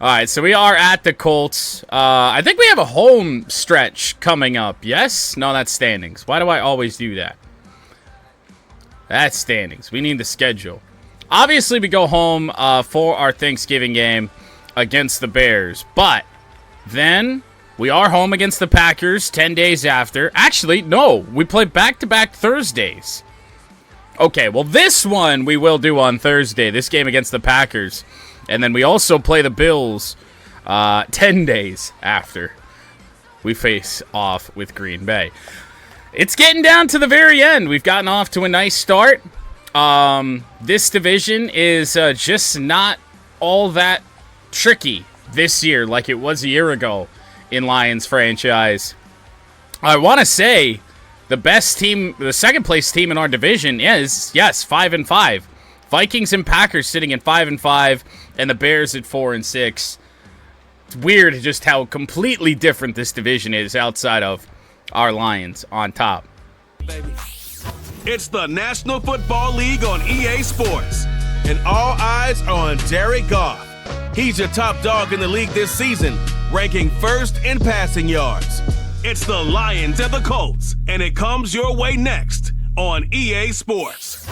All right, so we are at the Colts. I think we have a home stretch coming up. Yes? No, that's standings. Why do I always do that? That's standings. We need the schedule. Obviously, we go home for our Thanksgiving game against the Bears. But then we are home against the Packers 10 days after. Actually, no. We play back-to-back Thursdays. Okay, well, this one we will do on Thursday. This game against the Packers. And then we also play the Bills 10 days after we face off with Green Bay. It's getting down to the very end. We've gotten off to a nice start. This division is just not all that tricky this year like it was a year ago in Lions franchise. I want to say the best team, the second place team in our division is, yes, 5-5. Vikings and Packers sitting at 5-5, and the Bears at 4-6. It's weird just how completely different this division is outside of our Lions on top. It's the National Football League on EA Sports, and all eyes are on Jared Goff. He's your top dog in the league this season, ranking first in passing yards. It's the Lions and the Colts, and it comes your way next on EA Sports.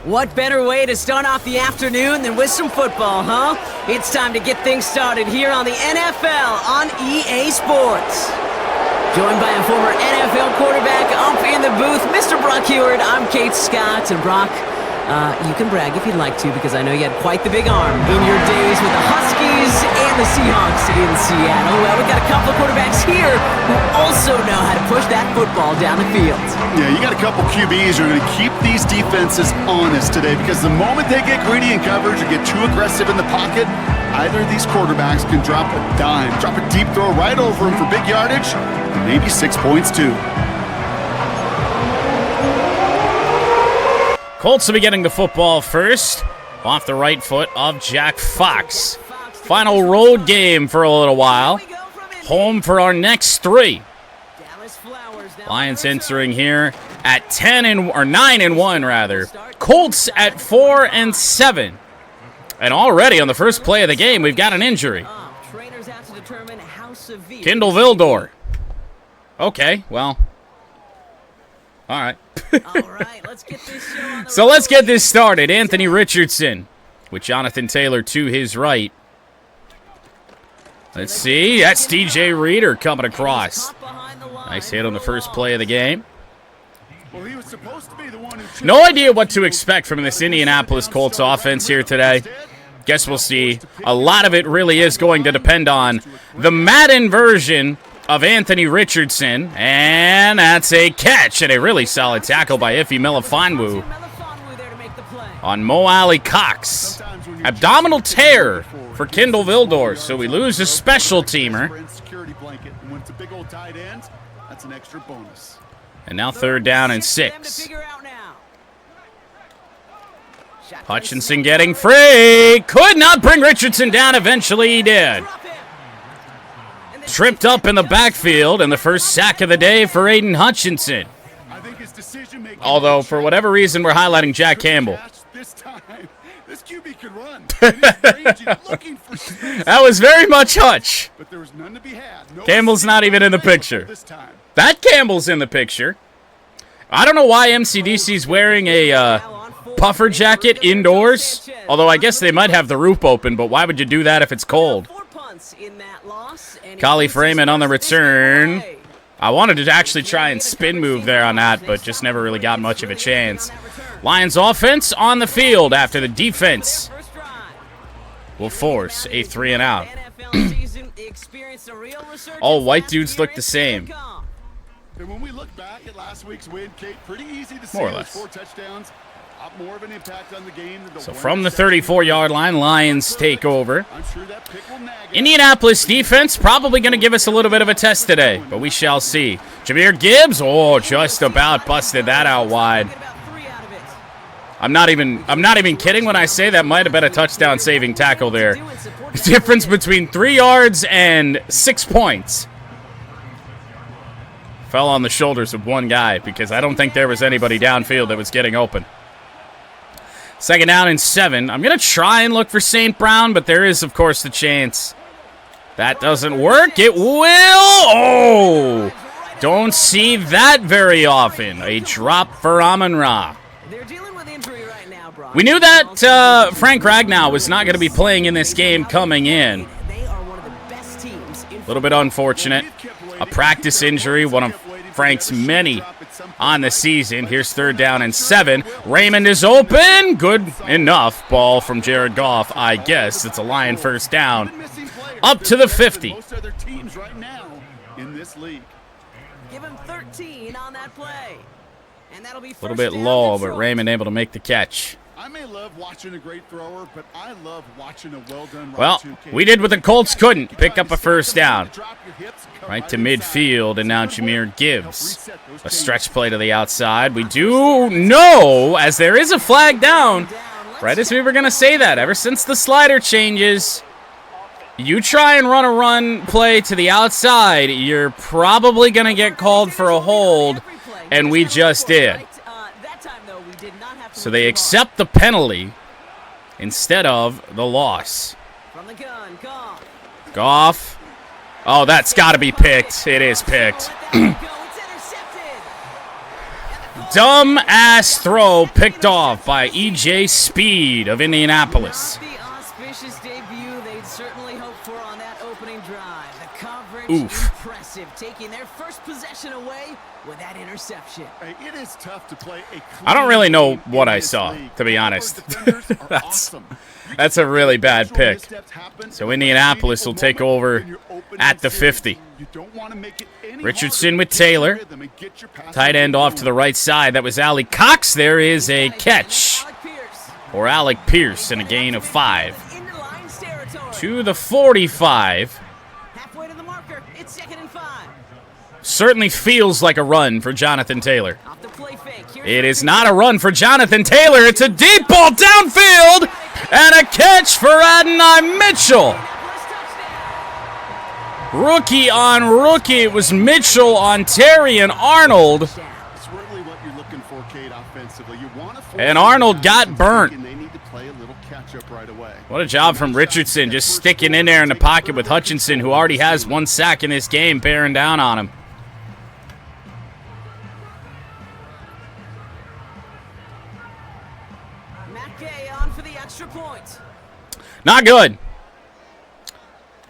What better way to start off the afternoon than with some football, huh? It's time to get things started here on the NFL on EA Sports. Joined by a former NFL quarterback up in the booth, Mr. Brock Heward. I'm Kate Scott, and Brock, you can brag if you'd like to, because I know you had quite the big arm in your days with the Huskies and the Seahawks in Seattle. Well, we've got a couple of quarterbacks here who also know how to push that football down the field. Yeah, you got a couple QBs who are going to keep these defenses honest today, because the moment they get greedy in coverage or get too aggressive in the pocket, either of these quarterbacks can drop a dime, drop a deep throw right over him for big yardage, and maybe 6 points too. Colts will be getting the football first, off the right foot of Jack Fox. Final road game for a little while. Home for our next three. Lions entering here at 9-1 rather. Colts at 4-7. And already on the first play of the game, we've got an injury. Kendall Vildor. Okay, well. All right. So let's get this started. Anthony Richardson with Jonathan Taylor to his right. Let's see. That's DJ Reader coming across. Nice hit on the first play of the game. No idea what to expect from this Indianapolis Colts offense here today. Guess we'll see. A lot of it really is going to depend on the Madden version of Anthony Richardson, and that's a catch and a really solid tackle by Ife Melifonwu on Mo Alley Cox. Abdominal tear for Kendall Vildor, so we lose a special teamer. And now 3rd down and 6. Hutchinson getting free. Could not bring Richardson down. Eventually he did. Tripped up in the backfield, and the first sack of the day for Aiden Hutchinson. Although, for whatever reason, we're highlighting Jack Campbell. That was very much Hutch. Campbell's not even in the picture. That Campbell's in the picture. I don't know why MCDC's wearing a puffer jacket indoors. Although I guess they might have the roof open, but why would you do that if it's cold? Collie Freeman on the return. I wanted to actually try and spin move there on that, but just never really got much of a chance. Lions offense on the field after the defense will force a 3-and-out. All white dudes look the same. When we look back at last week's win, Kate, pretty easy to see. More or less. 4 touchdowns. More of an impact on the game than the So from the 34-yard line, Lions take over. Indianapolis defense probably going to give us a little bit of a test today, but we shall see. Jahmyr Gibbs, just about busted that out wide. I'm not even kidding when I say that might have been a touchdown saving tackle there. The difference between 3 yards and 6 points. Fell on the shoulders of one guy because I don't think there was anybody downfield that was getting open. Second down and 7. I'm going to try and look for St. Brown, but there is, of course, the chance that doesn't work. It will. Oh, don't see that very often. A drop for Amon-Ra. We knew that Frank Ragnow was not going to be playing in this game coming in. A little bit unfortunate. A practice injury, one of Frank's many on the season. Here's third down and 7. Raymond is open. Good enough. Ball from Jared Goff, I guess. It's a Lion first down. Up to the 50. Give him 13 on that play. And that'll be a little bit low, but Raymond able to make the catch. I may love watching a great thrower, but I love watching a well-done. Well, we did what the Colts couldn't. Pick up a first down. Right to midfield, and now Jahmyr Gibbs. A stretch play to the outside. We do know, as there is a flag down, right as we were going to say that, ever since the slider changes, you try and run a run play to the outside, you're probably going to get called for a hold, and we just did. So they accept the penalty instead of the loss. Goff. Oh, that's got to be picked. It is picked. Dumb-ass throw picked off by E.J. Speed of Indianapolis. Oof. Impressive, taking their first possession away with that interception. It is tough to play I don't really know what I saw, to be honest. That's a really bad pick. So Indianapolis will take over at the 50. Richardson with Taylor. Tight end off to the right side. That was Alec Cox. There is a catch for Alec Pierce and a gain of 5. To the 45. Certainly feels like a run for Jonathan Taylor. It is not a run for Jonathan Taylor. It's a deep ball downfield and a catch for Adonai Mitchell. Rookie on rookie. It was Mitchell on Terry and Arnold. And Arnold got burnt. What a job from Richardson, just sticking in there in the pocket with Hutchinson, who already has 1 sack in this game, bearing down on him. Not good.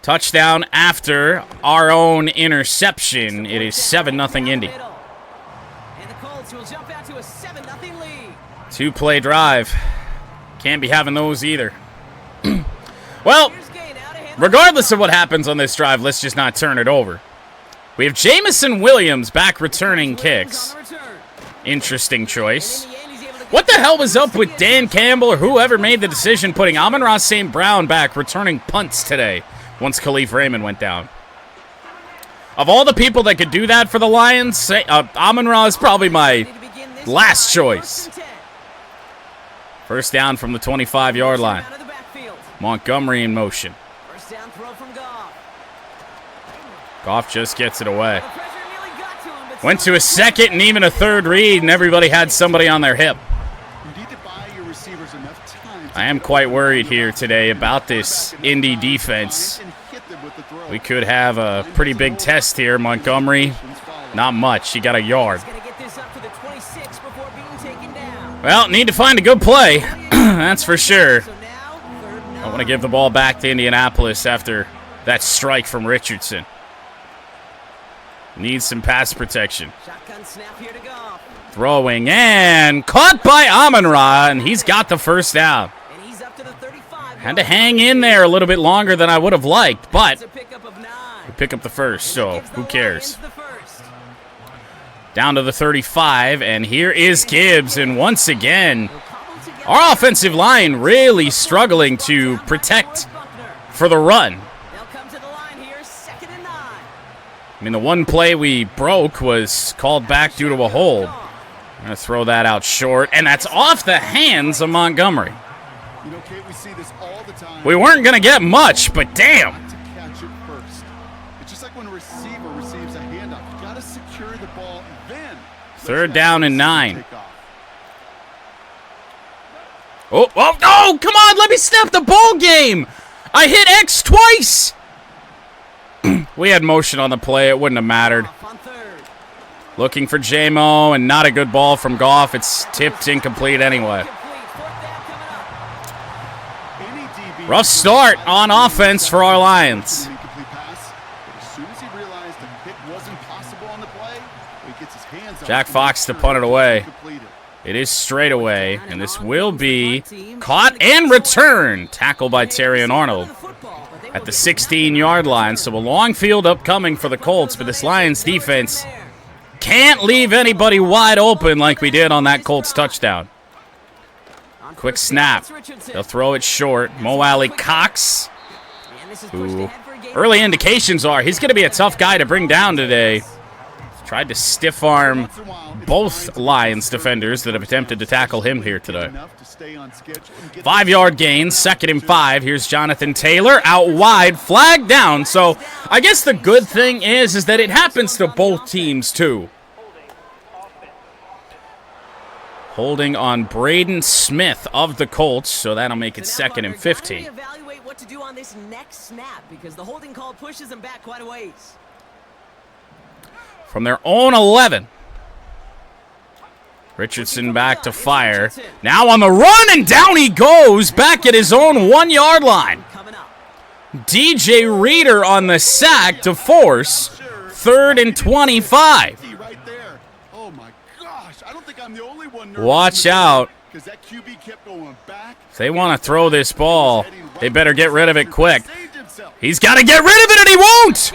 Touchdown after our own interception. It is 7-0 Indy. And the Colts will jump out to a 7-0 lead. 2-play drive. Can't be having those either. Well, regardless of what happens on this drive, let's just not turn it over. We have Jamison Williams back returning kicks. Interesting choice. What the hell was up with Dan Campbell or whoever made the decision putting Amon-Ra St. Brown back returning punts today once Khalif Raymond went down? Of all the people that could do that for the Lions, Amon-Ra is probably my last choice. First down from the 25-yard line. Montgomery in motion. Goff just gets it away. Went to a second and even a third read, and everybody had somebody on their hip. I am quite worried here today about this Indy defense. We could have a pretty big test here. Montgomery, not much. He got a yard. Well, need to find a good play. That's for sure. I want to give the ball back to Indianapolis after that strike from Richardson. Needs some pass protection. Throwing and caught by Amon-Ra, and he's got the first down. Had to hang in there a little bit longer than I would have liked, but we pick up the first, so who cares? Down to the 35, and here is Gibbs, and once again, our offensive line really struggling to protect for the run. I mean, the one play we broke was called back due to a hold. I'm going to throw that out short, and that's off the hands of Montgomery. We weren't going to get much, but damn. Third down and 9. Oh, come on, let me snap the ball game. I hit X twice. We had motion on the play. It wouldn't have mattered. Looking for J-Mo, and not a good ball from Goff. It's tipped incomplete anyway. Rough start on offense for our Lions. Jack Fox to punt it away. It is straight away, and this will be caught and returned. Tackled by Terrion Arnold at the 16-yard line. So a long field upcoming for the Colts, but this Lions defense can't leave anybody wide open like we did on that Colts touchdown. Quick snap. They'll throw it short. Mo Alley Cox, who early indications are he's going to be a tough guy to bring down today. Tried to stiff arm both Lions defenders that have attempted to tackle him here today. 5-yard gain, 2nd and 5. Here's Jonathan Taylor out wide, flag down. So I guess the good thing is that it happens to both teams too. Holding on Braden Smith of the Colts, so that'll make it 2nd and 15. Evaluate what to do on this next snap because the holding call pushes them back quite a ways. From their own 11. Richardson back to fire. Now on the run, and down he goes back at his own 1-yard line. DJ Reader on the sack to force 3rd and 25. Watch out. If they want to throw this ball, they better get rid of it quick. He's got to get rid of it, and he won't.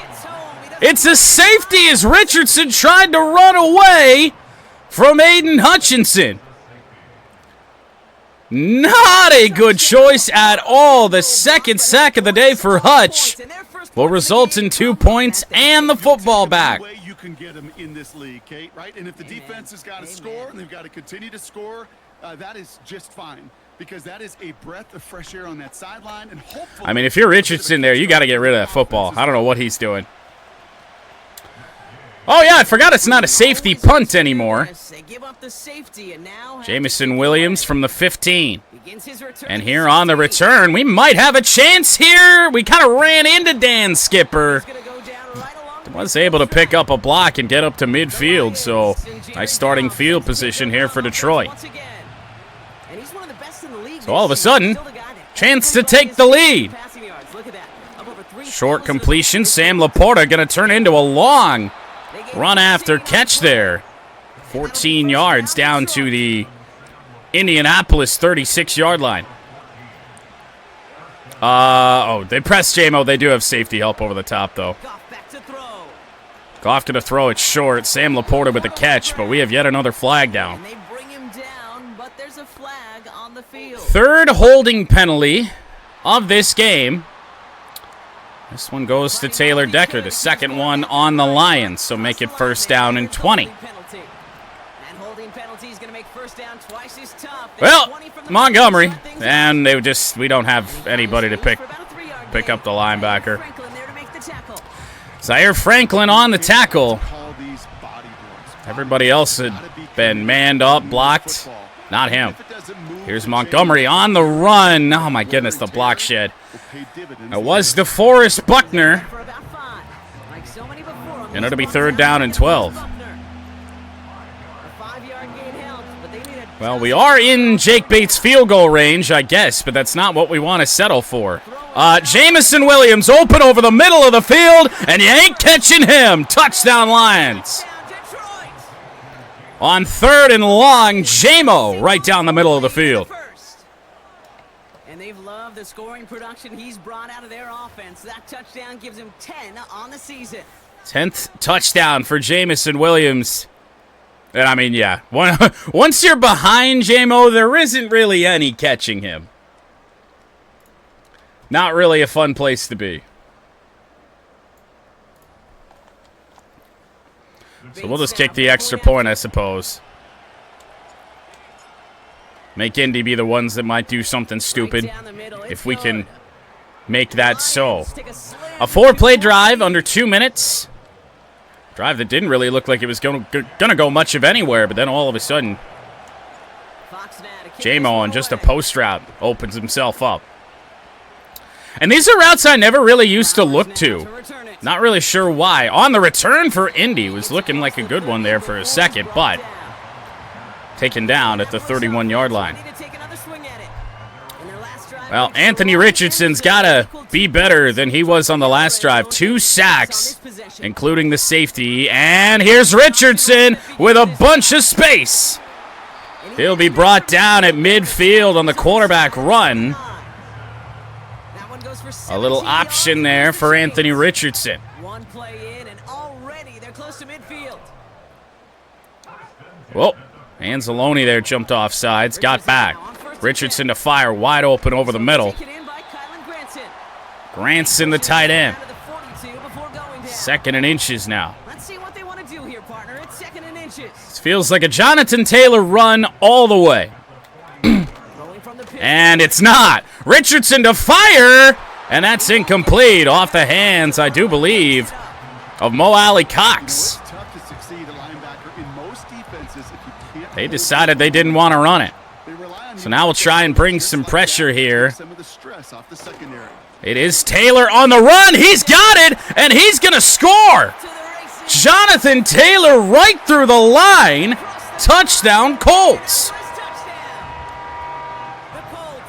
It's a safety as Richardson tried to run away from Aiden Hutchinson. Not a good choice at all. The 2nd sack of the day for Hutch will result in 2 points and the football back. You can get them in this league, Kate, right? And if the defense has got to score and they've got to continue to score, that is just fine. Because that is a breath of fresh air on that sideline. And hopefully, I mean, if you're Richardson there, you got to get rid of that football. I don't know what he's doing. Oh, yeah, I forgot it's not a safety punt anymore. Jamison Williams from the 15. And here on the return, we might have a chance here. We kind of ran into Dan Skipper. Was able to pick up a block and get up to midfield, so nice starting field position here for Detroit. So all of a sudden, chance to take the lead. Short completion, Sam Laporta going to turn into a long run after catch there. 14 yards down to the Indianapolis 36-yard line. They press J-Mo. They do have safety help over the top, though. Goff going to throw it short. Sam Laporta with the catch, but we have yet another flag down. Third holding penalty of this game. This one goes to Taylor Decker, the 2nd one on the Lions, so make it 1st down and 20. Well, Montgomery, and we don't have anybody to pick up the linebacker. Zaire Franklin on the tackle. Everybody else had been manned up, blocked. Not him. Here's Montgomery on the run. Oh, my goodness, the block shed. It was DeForest Buckner. And it'll be 3rd down and 12. Well, we are in Jake Bates' field goal range, I guess, but that's not what we want to settle for. Jamison Williams open over the middle of the field, and you ain't catching him. Touchdown Lions. On 3rd and long, J-Mo right down the middle of the field. And they've loved the scoring production he's brought out of their offense. That touchdown gives him 10 on the season. 10th touchdown for Jamison Williams. And I mean, yeah, once you're behind J-Mo, there isn't really any catching him. Not really a fun place to be. So we'll just kick the extra point, I suppose. Make Indy be the ones that might do something stupid, if we can make that so. A 4-play drive under 2 minutes. Drive that didn't really look like it was gonna go much of anywhere, but then all of a sudden, J-Mo on just a post route opens himself up. And these are routes I never really used to look to. Not really sure why. On the return for Indy was looking like a good one there for a second, but taken down at the 31-yard line. Well, Anthony Richardson's got to be better than he was on the last drive. 2 sacks, including the safety. And here's Richardson with a bunch of space. He'll be brought down at midfield on the quarterback run. A little option there for Anthony Richardson. One play in and already they're close to midfield. Whoa, Anzalone there jumped off sides, got back. Richardson to fire, wide open over the middle. Granson, the tight end. 2nd and inches now. Let's see what they want to do here, partner. It's 2nd and inches. This feels like a Jonathan Taylor run all the way. And it's not. Richardson to fire, and that's incomplete. Off the hands, I do believe, of Mo Alley Cox. They decided they didn't want to run it. So now we'll try and bring some pressure here. It is Taylor on the run. He's got it, and he's going to score. Jonathan Taylor right through the line. Touchdown, Colts.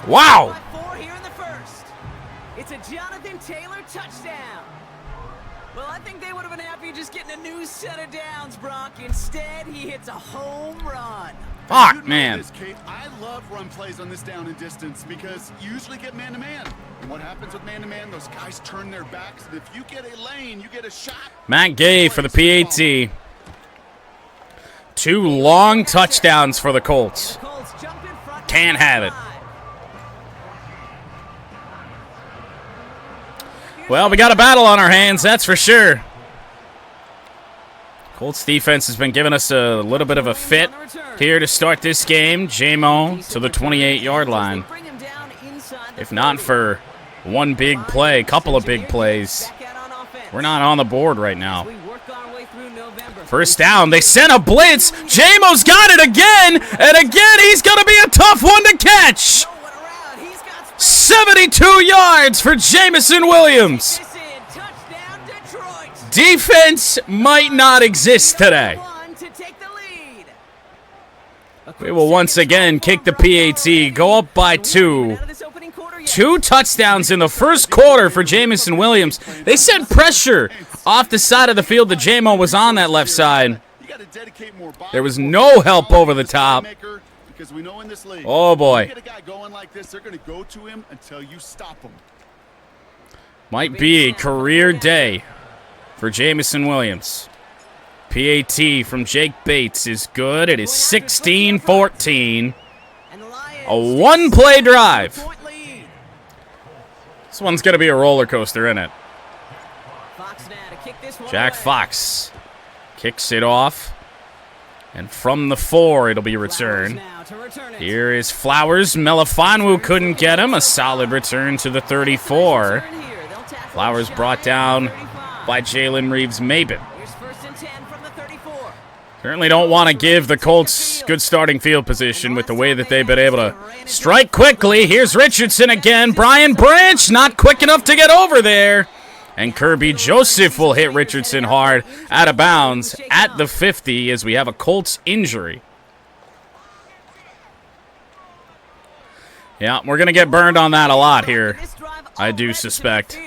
Wow. It's a Jonathan Taylor touchdown. Well, I think they would have been happy just getting a new set of downs, Brock. Instead, he hits a home run. Fuck, man. I love run plays on this down and distance because you usually get man-to-man. And what happens with man-to-man, those guys turn their backs, and if you get a lane, you get a shot. Matt Gay for the PAT. 2 long touchdowns for the Colts. Can't have it. Well, we got a battle on our hands, that's for sure. Colts defense has been giving us a little bit of a fit here to start this game. J-Mo to the 28-yard line. If not for one big play, couple of big plays, we're not on the board right now. First down, they sent a blitz. J-Mo's got it again, and again he's going to be a tough one to catch. 72 yards for Jameson Williams. Defense might not exist today. We will once again kick the PAT, go up by 2. 2 touchdowns in the first quarter for Jameson Williams. They sent pressure off the side of the field. The J-Mo was on that left side. There was no help over the top. Oh, boy. Might be a career day for Jameson Williams. PAT from Jake Bates is good. It is 16-14. A one-play drive. This one's going to be a roller coaster, isn't it? Jack Fox kicks it off. And from the 4, it'll be returned. Here is Flowers. Melifonwu couldn't get him. A solid return to the 34. Flowers brought down by Jalen Reeves-Maben. Certainly don't want to give the Colts good starting field position with the way that they've been able to strike quickly. Here's Richardson again. Brian Branch not quick enough to get over there. And Kirby Joseph will hit Richardson hard out of bounds at the 50 as we have a Colts injury. Yeah, we're going to get burned on that a lot here, I do suspect.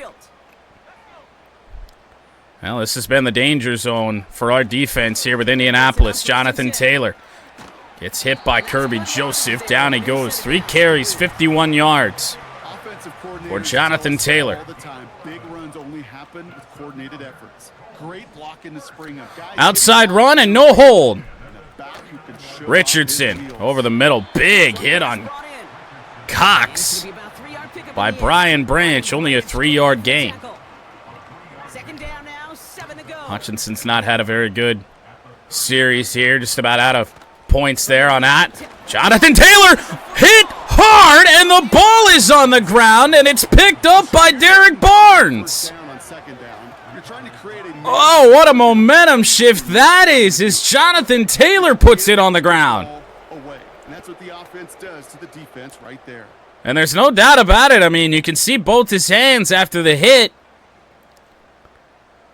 Well, this has been the danger zone for our defense here with Indianapolis. Jonathan Taylor gets hit by Kirby Joseph. Down he goes. 3 carries, 51 yards for Jonathan Taylor. Outside run and no hold. Richardson over the middle. Big hit on Cox by Brian Branch. Only a 3-yard gain. Hutchinson's not had a very good series here. Just about out of points there on that. Jonathan Taylor hit hard, and the ball is on the ground, and it's picked up by Derek Barnes. Oh, what a momentum shift that is, as Jonathan Taylor puts it on the ground. offense does to the defense right there. And there's no doubt about it. I mean, you can see both his hands after the hit.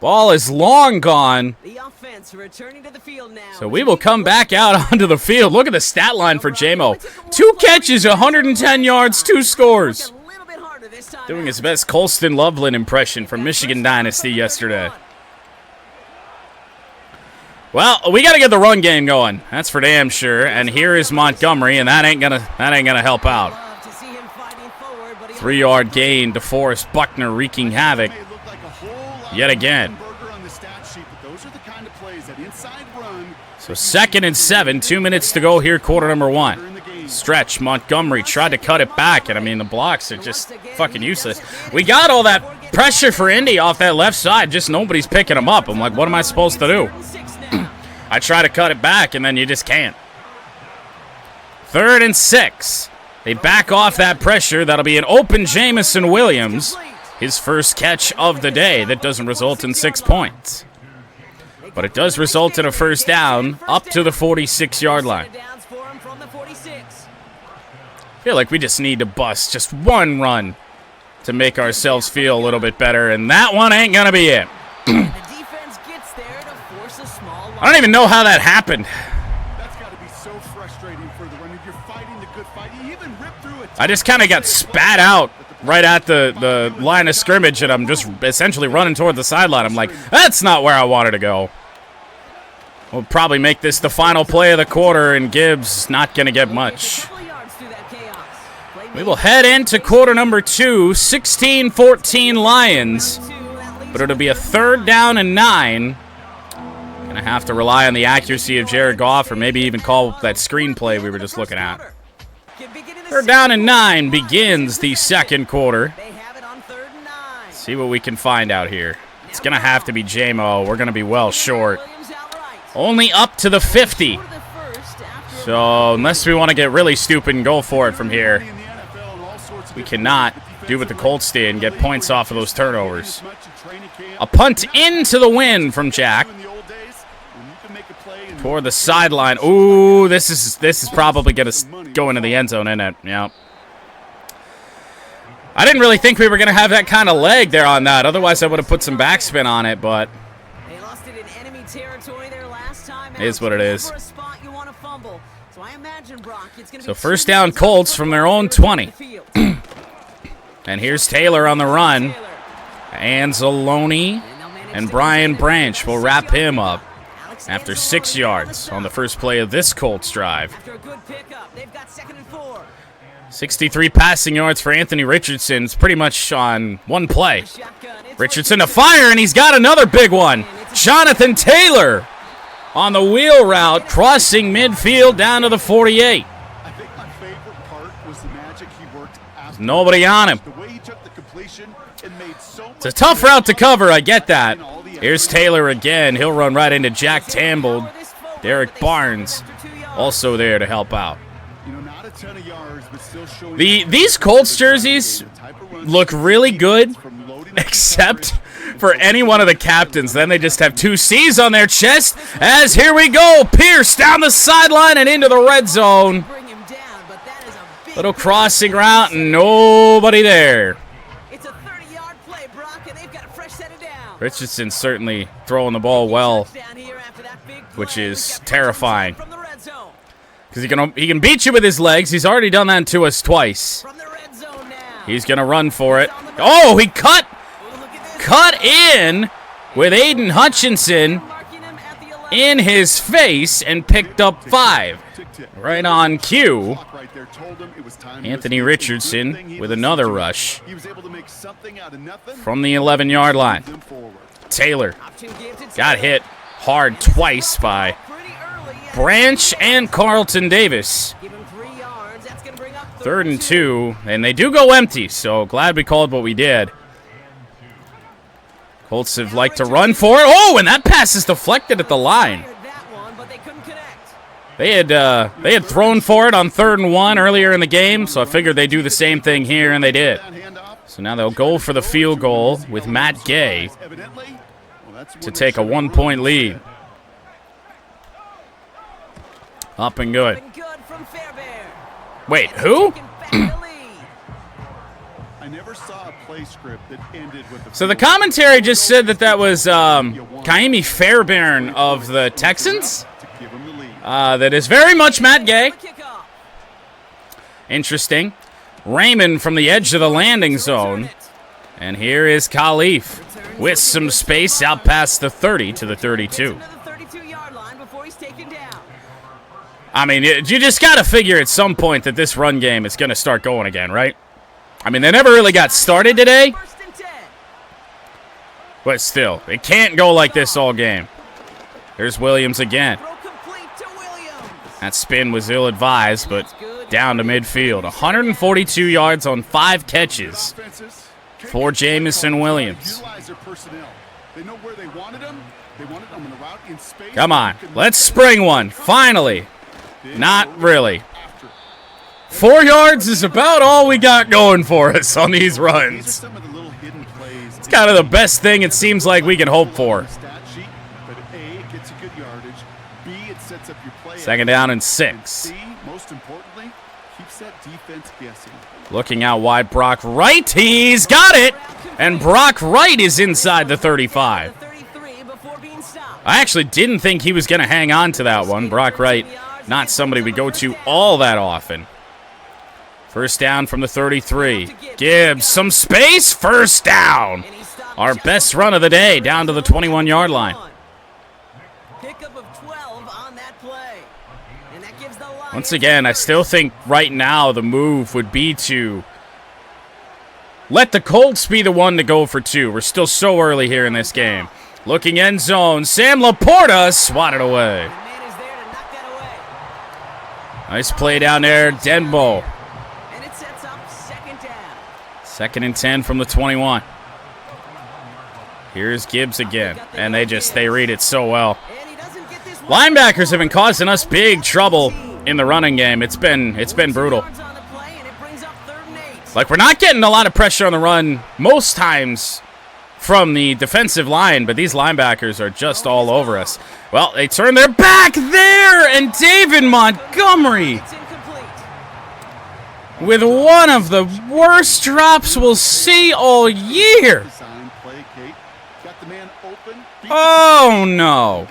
Ball is long gone. The offense returning to the field now. So we will come back out onto the field. Look at the stat line for J-Mo. 2 catches, 110 yards, 2 scores. Doing his best Colston Loveland impression from Michigan Dynasty yesterday. Well, we got to get the run game going. That's for damn sure. And here is Montgomery, and that ain't gonna help out. 3-yard gain. DeForest Buckner wreaking havoc yet again. So 2nd and 7, 2 minutes to go here, quarter number 1. Stretch. Montgomery tried to cut it back, and I mean the blocks are just fucking useless. We got all that pressure for Indy off that left side, just nobody's picking them up. I'm like, what am I supposed to do? I try to cut it back, and then you just can't. 3rd and 6. They back off that pressure. That'll be an open Jamison Williams. His first catch of the day. That doesn't result in 6 points. But it does result in a first down up to the 46-yard line. I feel like we just need to bust just one run to make ourselves feel a little bit better, and that one ain't going to be it. I don't even know how that happened. That's got to be so frustrating for the runner. You're fighting the good fight. You even ripped through it. I just kind of got spat out right at the line of scrimmage, and I'm just essentially running toward the sideline. I'm like, that's not where I wanted to go. We'll probably make this the final play of the quarter, and Gibbs not going to get much. We will head into quarter number 2, 16-14 Lions, but it'll be a 3rd down and 9. Gonna have to rely on the accuracy of Jared Goff, or maybe even call that screenplay we were just looking at. 3rd down and 9 begins the second quarter. Let's see what we can find out here. It's gonna have to be J-Mo. We're gonna be well short. Only up to the 50. So unless we want to get really stupid and go for it from here, we cannot do what the Colts did and get points off of those turnovers. A punt into the wind from Jack. Toward the sideline. Ooh, this is probably going to go into the end zone, isn't it? Yeah. I didn't really think we were going to have that kind of leg there on that. Otherwise, I would have put some backspin on it, but it is what it is. So first down Colts from their own 20. And here's Taylor on the run. Anzalone and Brian Branch will wrap him up after 6 yards on the first play of this Colts drive. 63 passing yards for Anthony Richardson. It's pretty much on one play. Richardson to fire, and he's got another big one. Jonathan Taylor on the wheel route, crossing midfield down to the 48. I think my favorite part was the magic he worked after. Nobody on him. The way he took the completion, it made so It's a tough route to cover, I get that. Here's Taylor again. He'll run right into Jack Tamble. Derek Barnes also there to help out. not a ton of yards, but still showing These Colts jerseys look really good, except for any one of the captains. Then they just have 2 C's on their chest, as here we go. Pierce down the sideline and into the red zone. Little crossing route and nobody there. It's a 30-yard play, Brock, and they've got a fresh set of down. Richardson certainly throwing the ball well, which is terrifying. Because he can beat you with his legs. He's already done that to us twice. He's going to run for it. Oh, he cut in with Aiden Hutchinson in his face and picked up 5. Right on cue. Anthony Richardson with another rush from the 11-yard line. Taylor got hit hard twice by Branch and Carlton Davis. 3rd and 2, and they do go empty, so glad we called what we did. Colts have liked to run for it. Oh, and that pass is deflected at the line. They had thrown for it on 3rd and 1 earlier in the game, so I figured they'd do the same thing here, and they did. So now they'll go for the field goal with Matt Gay to take a 1-point lead. Up and good. Wait, who? I never saw a play script that ended with So the commentary just said that was Kaimi Fairbairn of the Texans. That is very much Matt Gay. Interesting. Raymond from the edge of the landing zone. And here is Khalif with some space out past the 30 to the 32. I mean, you just got to figure at some point that this run game is going to start going again, right? I mean, they never really got started today. But still, it can't go like this all game. There's Williams again. That spin was ill-advised, but down to midfield. 142 yards on 5 catches for Jamison Williams. Come on, let's spring one, finally. Not really. 4 yards is about all we got going for us on these runs. It's kind of the best thing it seems like we can hope for. Second down and 6. Looking out wide, Brock Wright. He's got it! And Brock Wright is inside the 35. I actually didn't think he was going to hang on to that one. Brock Wright, not somebody we go to all that often. First down from the 33. Gibbs, some space. First down. Our best run of the day, down to the 21-yard line. Once again, I still think right now the move would be to let the Colts be the one to go for 2. We're still so early here in this game. Looking end zone. Sam Laporta swatted away. Nice play down there, Denbo. Second and 10 from the 21. Here's Gibbs again, and they read it so well. Linebackers have been causing us big trouble in the running game. It's been brutal. Like, we're not getting a lot of pressure on the run most times from the defensive line, but these linebackers are just all over us. Well, they turn their back there, and David Montgomery with one of the worst drops we'll see all year. Oh, no.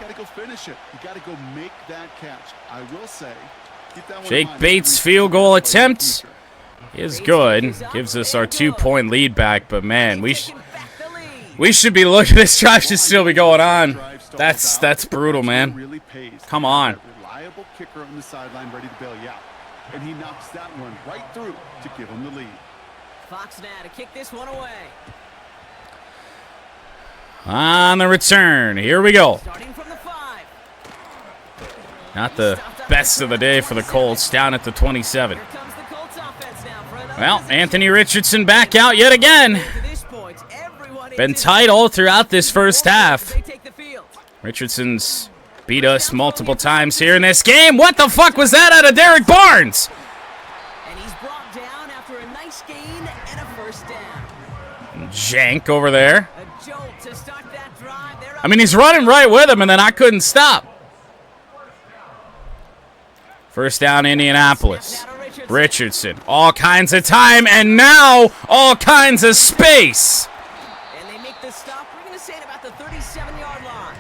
Jake Bates' field goal attempt is good. Gives us our 2-point lead back, but man, we should be looking. This drive should still be going on. That's brutal, man. Come on. Reliable kicker on the sideline, ready to bail you out, and he knocks that one right through to give him the lead. Fox now to kick this one away. On the return, here we go. Not the best of the day for the Colts, down at the 27. Well, Anthony Richardson back out yet again. Been tight all throughout this first half. Richardson's beat us multiple times here in this game. What the fuck was that out of Derek Barnes? And he's brought down after a nice gain and a first down. Jank over there. I mean, he's running right with him, and then I couldn't stop. First down, Indianapolis. Richardson, all kinds of time, and now all kinds of space. And they make the stop. We're going to say it about the 37-yard line.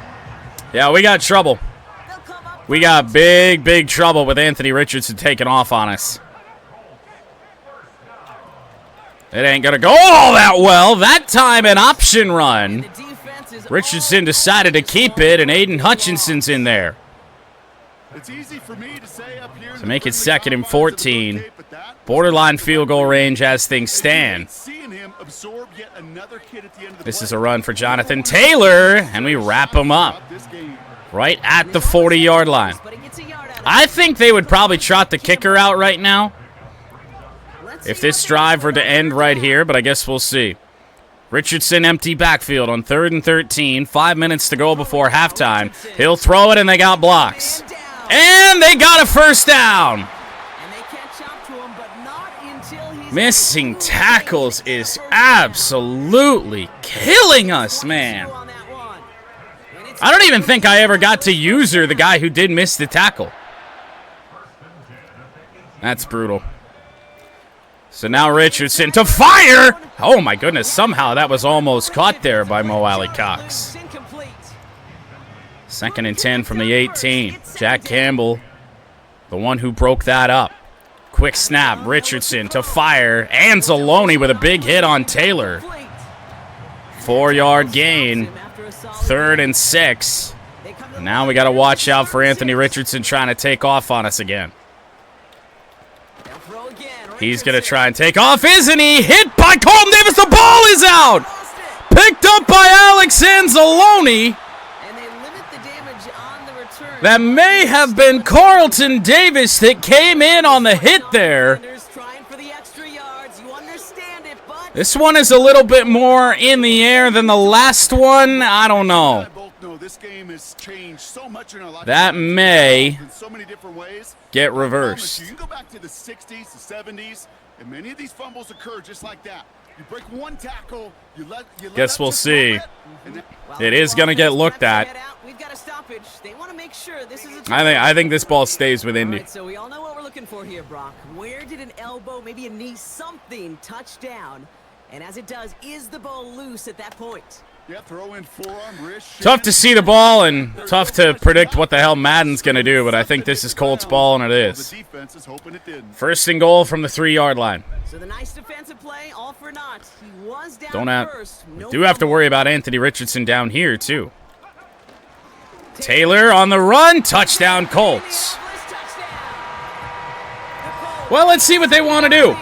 Yeah, we got trouble. We got big trouble with Anthony Richardson taking off on us. It ain't going to go all that well. That time, an option run. Richardson decided to keep it, and Aiden Hutchinson's in there. To make it 2nd and 14. Borderline field goal range as things stand. This is a run for Jonathan Taylor, and we wrap him up right at the 40-yard line. I think they would probably trot the kicker out right now if this drive were to end right here, but I guess we'll see. Richardson empty backfield on 3rd and 13. 5 minutes to go before halftime. He'll throw it, and they got blocks. And they got a first down. Missing tackles is absolutely killing us, man. I don't even think I ever got to user the guy who did miss the tackle. That's brutal. So now Richardson to fire. Oh, my goodness. Somehow that was almost caught there by Mo Alley Cox. 2nd and 10 from the 18. Jack Campbell, the one who broke that up. Quick snap. Richardson to fire. Anzalone with a big hit on Taylor. 4-yard gain. 3rd and 6. Now we got to watch out for Anthony Richardson trying to take off on us again. He's going to try and take off, isn't he? Hit by Colton Davis. The ball is out. Picked up by Alex Anzalone. That may have been Carlton Davis that came in on the hit there. This one is a little bit more in the air than the last one. I don't know. That may get reversed. You can go back to the 60s, the 70s, and many of these fumbles occur just like that. You break one tackle, you let Guess we'll see. It is going to get looked at. I think this ball stays with Indy. Right, so we all know what we're looking for here, Brock. Where did an elbow, maybe a knee, something touch down? And as it does, is the ball loose at that point? Yeah, throw in forearm, wrist, Tough to see the ball and tough to predict what the hell Madden's going to do, but I think this is Colts ball, and it is. 1st and goal from the 3-yard line. So the nice defensive play, all for naught. He was down We do have to worry about Anthony Richardson down here, too. Taylor on the run. Touchdown, Colts. Well, let's see what they want to do.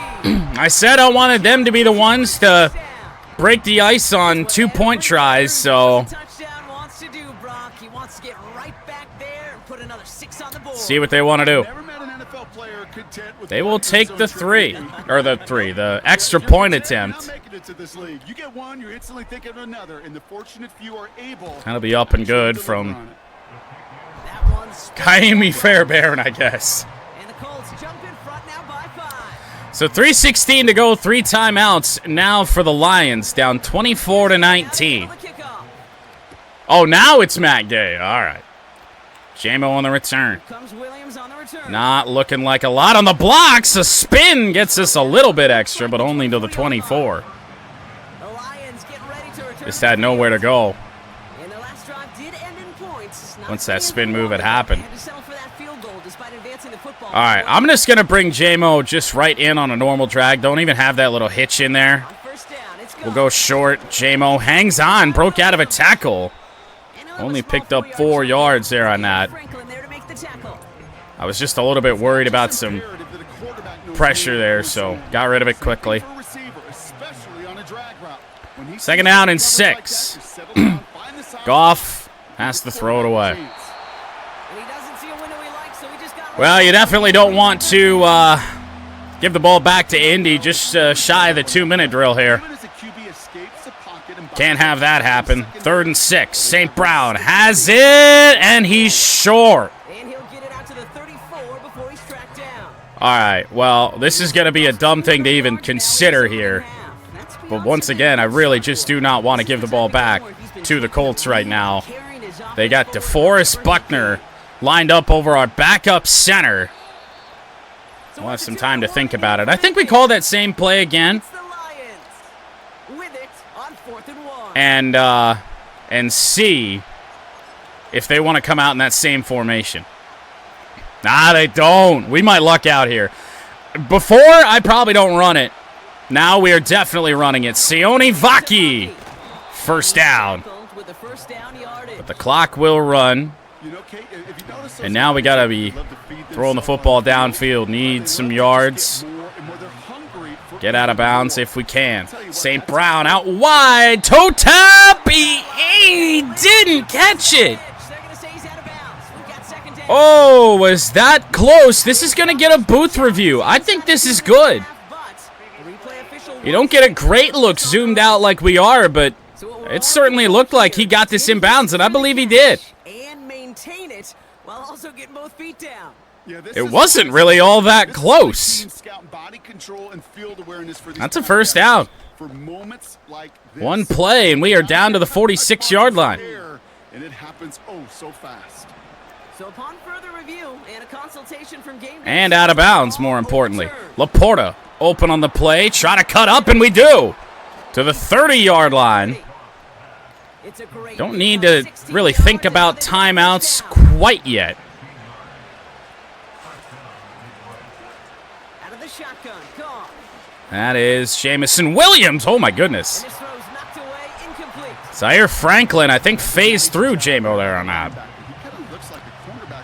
I said I wanted them to be the ones to break the ice on 2-point tries, so see what they want to do. They will take the the extra point attempt. That'll be up and good from Kaimi Fairbairn, I guess. So 3:16 to go, 3 timeouts now for the Lions, down 24-19. Oh, now it's Matt Gay. All right. J-Mo on the return. Not looking like a lot on the blocks. A spin gets us a little bit extra, but only to the 24. Just had nowhere to go once that spin move had happened. All right, I'm just going to bring J-Mo just right in on a normal drag. Don't even have that little hitch in there. We'll go short. J-Mo hangs on, broke out of a tackle. Only picked up 4 yards there on that. I was just a little bit worried about some pressure there, so got rid of it quickly. 2nd down and 6. Goff has to throw it away. Well, you definitely don't want to give the ball back to Indy just shy of the 2-minute drill here. Can't have that happen. 3rd and 6. St. Brown has it, and he's short. All right, well, this is going to be a dumb thing to even consider here. But once again, I really just do not want to give the ball back to the Colts right now. They got DeForest Buckner lined up over our backup center. We'll have some time to think about it. I think we call that same play again. And see if they want to come out in that same formation. Nah, they don't. We might luck out here. Before, I probably don't run it. Now we are definitely running it. Sione Vaki. 1st down. But the clock will run. And now we got to be throwing the football downfield. Need some yards. Get out of bounds if we can. St. Brown out wide. Toe tap. He didn't catch it. Oh, was that close? This is going to get a booth review. I think this is good. You don't get a great look zoomed out like we are, but it certainly looked like he got this in bounds, and I believe he did. It wasn't really all that close. That's a 1st down. 1 play, and we are down to the 46-yard line. And it happens so fast. So upon further review and a consultation from game and out of bounds, more importantly. Laporta open on the play. Try to cut up, and we do. To the 30-yard line. Don't need to really think about timeouts quite yet. That is Jamison Williams. Oh, my goodness. Zaire Franklin, I think, phased through J-Mo there on that.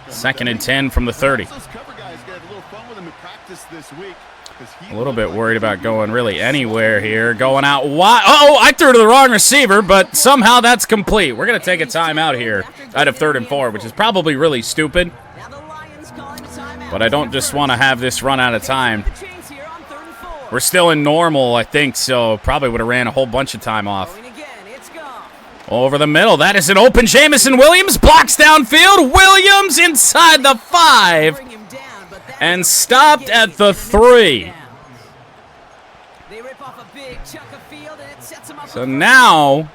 2nd and 10 from the 30. A little bit worried about going really anywhere here. Going out wide. Oh, I threw to the wrong receiver, but somehow that's complete. We're going to take a timeout here out of 3rd and 4, which is probably really stupid. But I don't just want to have this run out of time. We're still in normal, I think, so probably would have ran a whole bunch of time off. Over the middle, that is an open Jamison Williams. Blocks downfield. Williams inside the 5. And stopped at the 3. So now,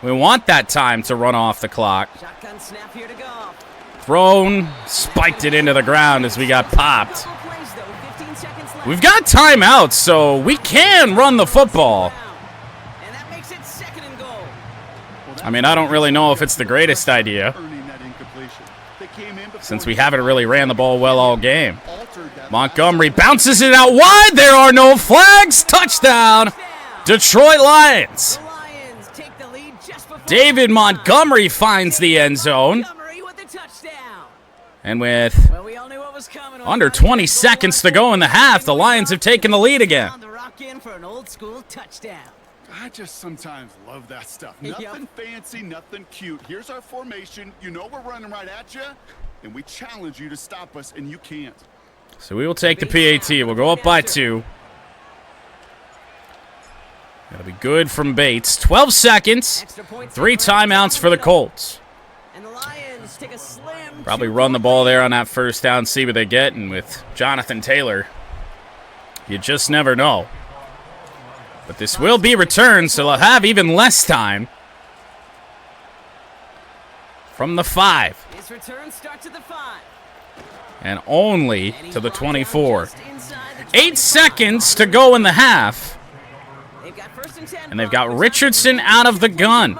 we want that time to run off the clock. Thrown, spiked it into the ground as we got popped. We've got timeouts, so we can run the football. I mean, I don't really know if it's the greatest idea, since we haven't really ran the ball well all game. Montgomery bounces it out wide. There are no flags. Touchdown, Detroit Lions. David Montgomery finds the end zone. And with under 20 seconds to go in the half, the Lions have taken the lead again. I just sometimes love that stuff. Nothing fancy, nothing cute. Here's our formation. You know we're running right at you, and we challenge you to stop us, and you can't. So we will take the PAT. We'll go up by 2. That'll be good from Bates. 12 seconds. 3 timeouts for the Colts. Probably run the ball there on that first down, see what they get, and with Jonathan Taylor, you just never know. But this will be returned, so they'll have even less time. From the 5. And only to the 24. 8 seconds to go in the half. And they've got Richardson out of the gun.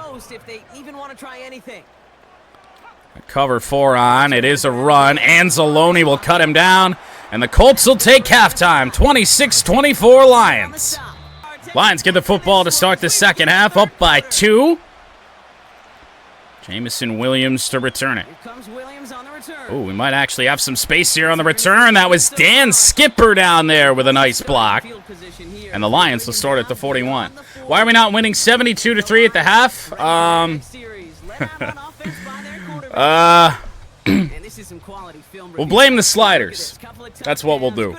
Cover 4 on. It is a run. Anzalone will cut him down. And the Colts will take halftime. 26-24 Lions. Lions get the football to start the second half, up by 2. Jamison Williams to return it. Oh, we might actually have some space here on the return. That was Dan Skipper down there with a nice block. And the Lions will start at the 41. Why are we not winning 72-3 at the half? We'll blame the sliders. That's what we'll do.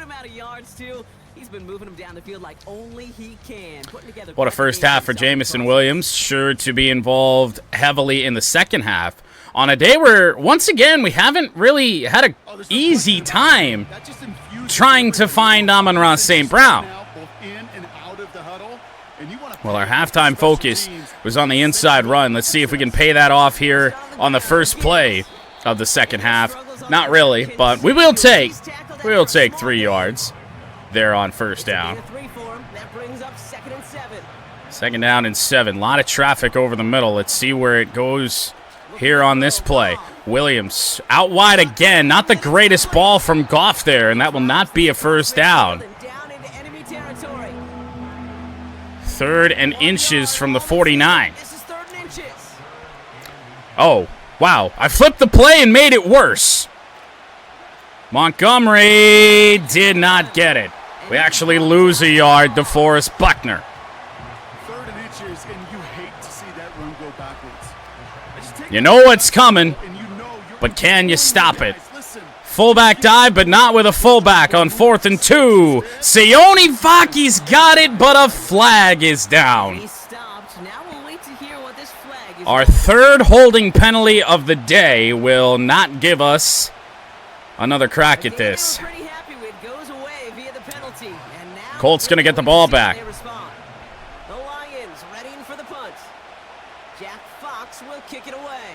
What a first half for Jamison Williams. Sure to be involved heavily in the second half. On a day where, once again, we haven't really had an easy time trying to find Amon-Ra St. Brown. Well, our halftime focus was on the inside run. Let's see if we can pay that off here on the first play of the second half. Not really, but we will take 3 yards there on first down. Second down and 7. A lot of traffic over the middle. Let's see where it goes here on this play. Williams out wide again. Not the greatest ball from Goff there, and that will not be a first down. 3rd and inches from the 49. Oh, wow. I flipped the play and made it worse. Montgomery did not get it. We actually lose a yard to Forrest Buckner. 3rd and inches, and you hate to see that run go backwards. You know what's coming, but can you stop it? Fullback dive, but not with a fullback on 4th and 2. Sione Faki's got it, but a flag is down. Our 3rd holding penalty of the day will not give us another crack at this. Colts going to get the ball back. The Lions readying for the punt. Jack Fox will kick it away.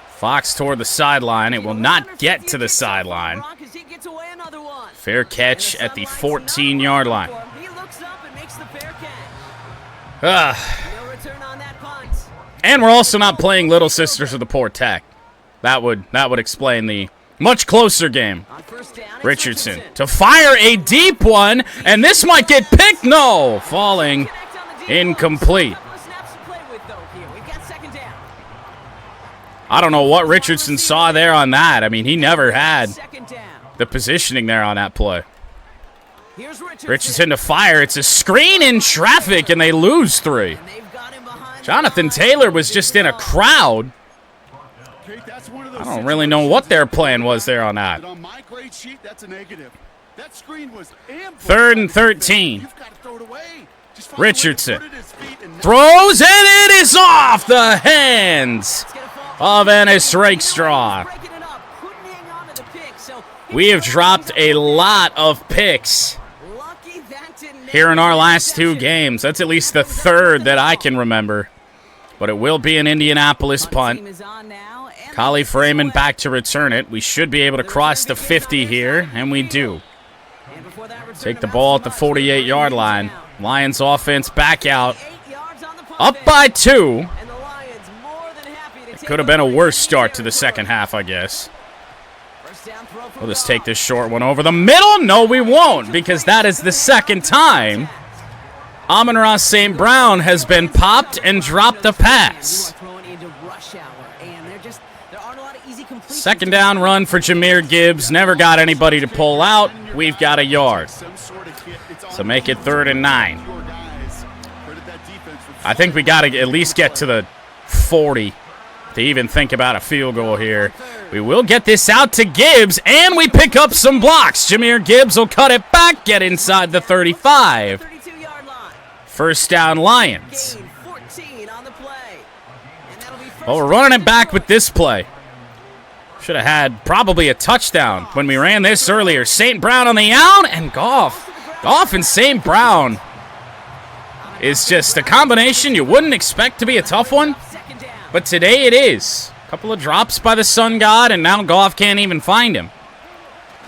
Fox toward the sideline. It will not get to the sideline. Fair catch at the 14-yard line. He looks up and makes the fair catch. Ah. No return on that punt. And we're also not playing Little Sisters of the Poor Tech. That would explain the much closer game. On first down, it's Richardson to fire a deep one, and this might get picked. No, falling incomplete. Couple of snaps to play with, though, here. We've got second down. I don't know what Richardson saw there on that. I mean, he never had Second down. the positioning there on that play. Here's Richardson to fire. It's a screen in traffic, and they lose 3. And they've got him behind Jonathan Taylor was just in a crowd. I don't really know what their plan was there on that. On my grade sheet, that's a negative. That screen was ambushed. 3rd and 13. You've got to throw it away. Just find a way to Richardson put it at his feet and throws, and it is off the hands of Ennis Rakestraw. breaking it up. Couldn't hang on to the pick, so We have dropped a lot of picks lucky that didn't here in our last 2 games. That's at least the 3rd that I can remember. But it will be an Indianapolis punt. Team is on now, and Collie Freeman back to return it. We should be able to cross the 50 here, and we do. and before that return, Take the ball at the 48-yard line. Lions offense back out. 8 yards on the punt Up bench. by 2. And the Lions more than happy to take Could have been a worse start to the second half, I guess. First down throw for We'll just Goff. take this short one over the middle. No, we won't, because that is the second time Amon-Ra St. Brown has been popped and dropped a pass. You are throwing into rush hour, and there aren't a lot of easy completions. Second down run for Jahmyr Gibbs. Never got anybody to pull out. We've got a yard. some sort of hit. It's So make it 3rd and 9. your guys. Credit that defense for I think we got to at least get to the 40 to even think about a field goal here. We will get this out to Gibbs, and we pick up some blocks. Jahmyr Gibbs will cut it back, get inside the 35. 32-yard line. First down, Lions. Gain 14 on the play. And that'll be first Well, we're running it back with this play. Should have had probably a touchdown when we ran this earlier. St. Brown on the out, and Goff. Goff and St. Brown is just a combination you wouldn't expect to be a tough one, second down. but today it is. A couple of drops by the Sun God, and now Goff can't even find him.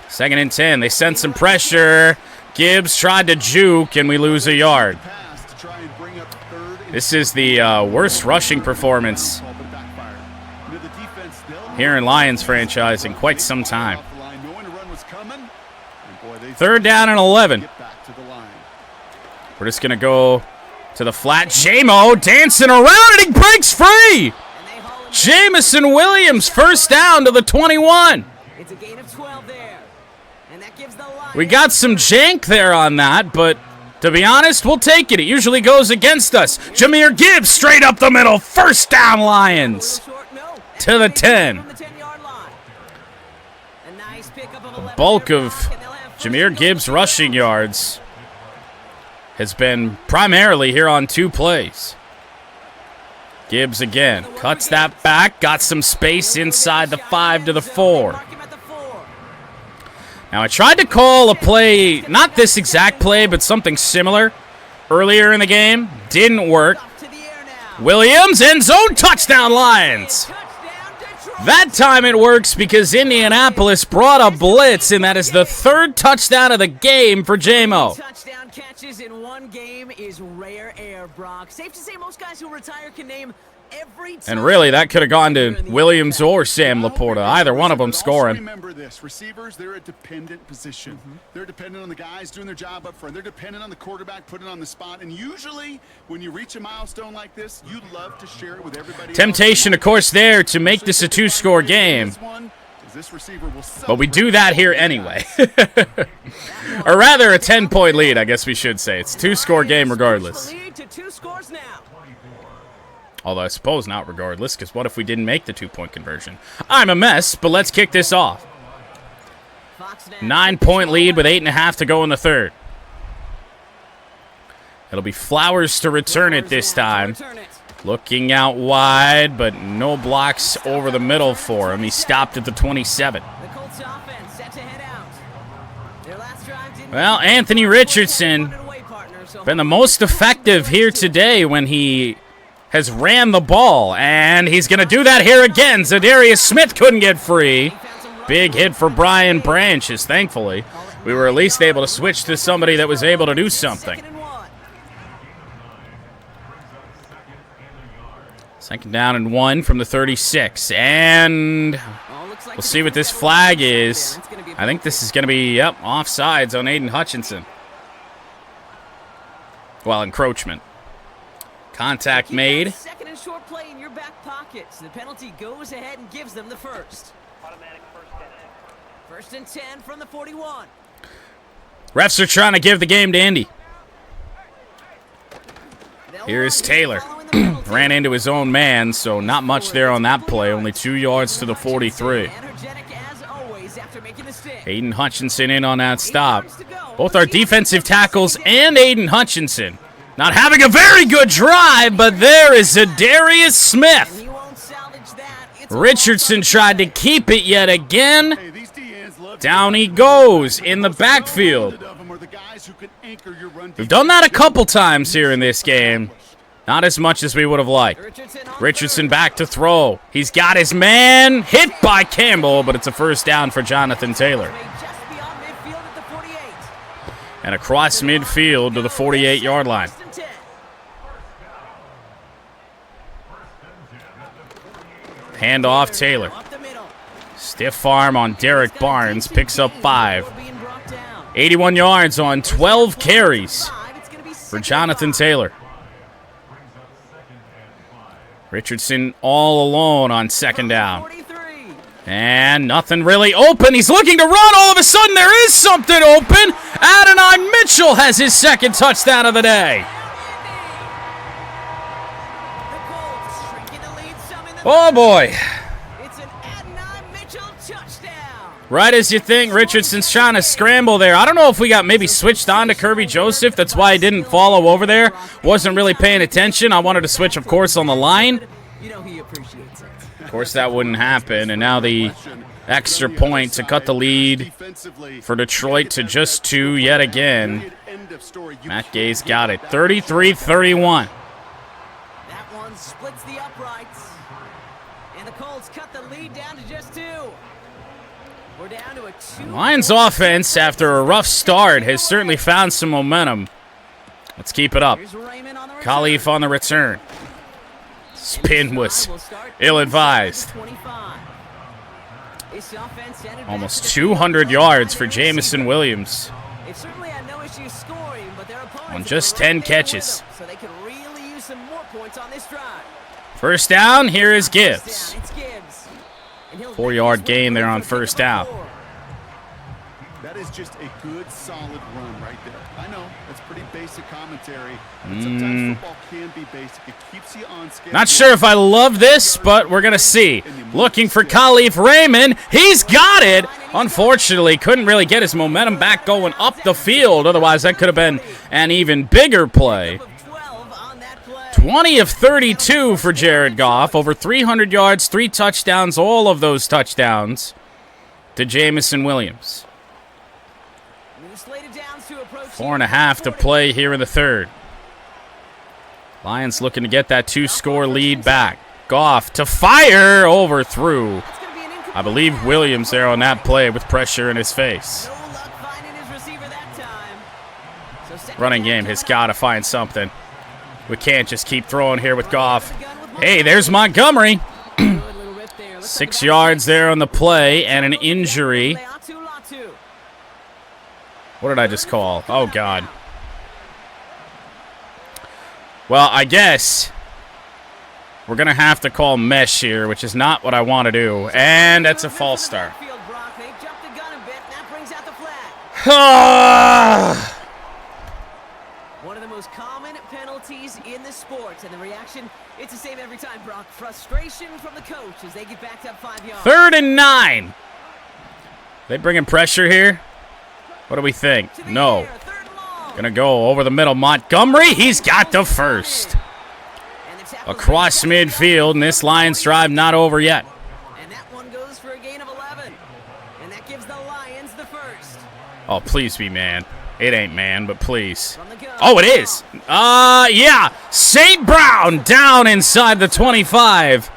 2nd and 10. They sent some pressure. Gibbs tried to juke, and we lose a yard. pass to try and bring up 3rd and This is the worst rushing performance ball, but it backfired. You know, the defense, they'll here in Lions franchise in quite some time. off the line, knowing a run was coming. And boy, they 3rd down and 11. get back to the line. We're just going to go to the flat. J-Mo dancing around, and he breaks free. And they haul him. Jamison Williams, first down to the 21. It's a gain of 12 there. And that gives the Lions. We got some jank there on that, but to be honest, we'll take it. It usually goes against us. Jahmyr Gibbs straight up the middle. First down, Lions. Short, no. To the 10. From the 10-yard line. A nice pickup of 11 Bulk there, of Brock, and they'll have first Jahmyr and Gibbs' 11. rushing yards has been primarily here on 2 plays. Gibbs again cuts that back, got some space inside the 5 to the 4. Mark him at the 4. Now, I tried to call a play, not this exact play, but something similar earlier in the game. Didn't work. Up to the air now. Williams, end zone, touchdown, Lions. Touchdown, Detroit. That time it works because Indianapolis brought a blitz, and that is the 3rd touchdown of the game for J-Mo. Touchdown catches in one game is rare air, Brock. Safe to say most guys who retire can name every time. And really, that could have gone to Williams or Sam Laporta, either one of them Also scoring. remember this, receivers, they're a dependent position. They're dependent on the guys doing their job up front. They're dependent on the quarterback putting it on the spot. And usually, when you reach a milestone like this, you love to share it with everybody else. Temptation, of course, there to make this a 2-score game. This one is this receiver will But we do celebrate that here with anyway. guys. Or rather, a 10-point lead, I guess we should say. It's a 2-score game regardless. The lead to 2 scores now. Although I suppose not regardless, because what if we didn't make the 2-point conversion? I'm a mess, but let's kick this off. Fox now 9-point lead with 8.5 to go in the 3rd. It'll be Flowers to return it this time. Return it. Looking out wide, but no blocks over the middle for him. He stopped at the 27. The Colts offense set to head out. Their last drive didn't Well, Anthony Richardson put it away, partner, so been the most effective here today when he has ran the ball, and he's going to do that here again. Zadarius Smith couldn't get free. Big hit for Brian Branches, thankfully. we were at least able to switch to somebody that was able to do something. 2nd down and 1 from the 36. And we'll see what this flag is. I think this is going to be, yep, offsides on Aiden Hutchinson. Well, encroachment. Contact made. Second and short play in your back pocket. So the penalty goes ahead and gives them the first. Automatic first and 10 from the 41. Refs are trying to give the game to Indy. Here's Taylor. Ran into his own man, so not much there on that play. Only 2 yards to the 43. Aiden Hutchinson in on that stop. Both our defensive tackles and Aiden Hutchinson not having a very good drive, but there is Zadarius Smith. Richardson tried to keep it yet again. Down he goes in the backfield. We've done that a couple times here in this game. Not as much as we would have liked. Richardson back to throw. He's got his man hit by Campbell, but it's a first down for Jonathan Taylor. And across midfield to the 48-yard line. Hand off Taylor. Stiff arm on Derek Barnes. Picks up 5. 81 yards on 12 carries for Jonathan Taylor. Richardson all alone on 2nd down. And nothing really open. He's looking to run. All of a sudden, there is something open. Adonai Mitchell has his 2nd touchdown of the day. Oh, boy. Right as you think, Richardson's trying to scramble there. I don't know if we got maybe switched on to Kirby Joseph. That's why I didn't follow over there. Wasn't really paying attention. I wanted to switch, of course, on the line. Of course, that wouldn't happen. And now the extra point to cut the lead for Detroit to just 2 yet again. Matt Gay's got it. 33-31. That one splits the uprights. And the Colts cut the lead down to just 2. We're down to a 2. Lions offense, after a rough start, has certainly found some momentum. Let's keep it up. Khalif on the return. Spin was ill-advised. Almost 200 yards for Jamison Williams. On just 10 catches. First down, here is Gibbs. 4-yard gain there on first down. That is just a good, solid run right there. I know, that's pretty basic commentary. But sometimes football can be basic. It keeps you on schedule. Not sure if I love this, but we're going to see. Looking for Khalif Raymond. He's got it. Unfortunately, couldn't really get his momentum back going up the field. Otherwise, that could have been an even bigger play. 20 of 32 for Jared Goff. Over 300 yards, 3 touchdowns, all of those touchdowns to Jamison Williams. 4.5 to play here in the third. Lions looking to get that 2-score lead back. Goff to fire, overthrew. I believe Williams there on that play with pressure in his face. Running game has got to find something. We can't just keep throwing here with Goff. Hey, there's Montgomery. 6 yards there on the play and an injury. What did I just call? Oh, God. Well, I guess we're going to have to call mesh here, which is not what I want to do. And that's a false start. One of the most common penalties in the sport, and the reaction, it's the same every time, Brock. Frustration from the coach as they get backed up 5 yards. 3rd and 9. They bringing pressure here? What do we think? No. Gonna go over the middle. Montgomery, he's got the first. Across midfield, and this Lions drive not over yet. And that one goes for a gain of 11. And that gives the Lions the first. Oh, please be man. It ain't man, but please. Oh, it is. Yeah. St. Brown down inside the 25.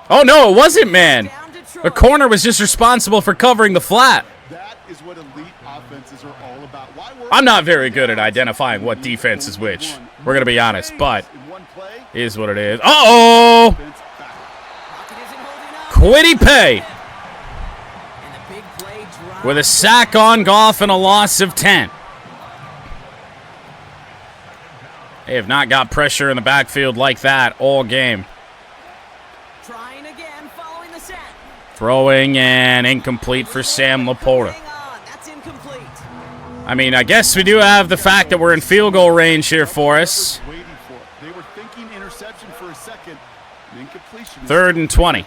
Oh, no, it wasn't man. The corner was just responsible for covering the flat. That is what elite offenses are all about. I'm not very good at identifying what defense is which. We're going to be honest, but it is what it is. Uh-oh! Quiddy Pay with a sack on Goff and a loss of 10. They have not got pressure in the backfield like that all game. Trying again, following the set. Throwing and incomplete for Sam Laporta. That's incomplete. I mean, I guess we do have the fact that we're in field goal range here for us. They were thinking interception for a second. Incompletion. 3rd and 20.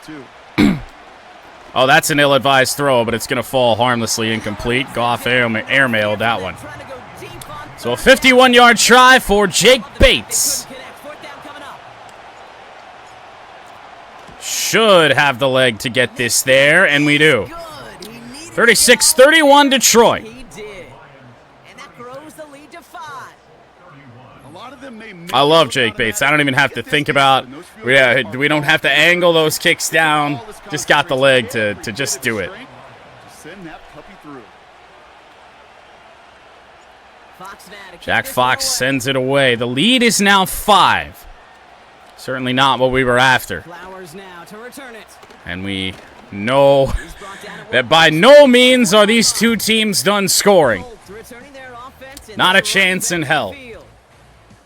Oh, that's an ill-advised throw, but it's going to fall harmlessly incomplete. Goff airmailed that one. So a 51-yard try for Jake Bates. Should have the leg to get this there, and we do. 36-31 Detroit. I love Jake Bates. I don't even have to think about, we don't have to angle those kicks down. Just got the leg to just do it. Jack Fox sends it away. The lead is now 5. Certainly not what we were after. And we know that by no means are these two teams done scoring. Not a chance in hell.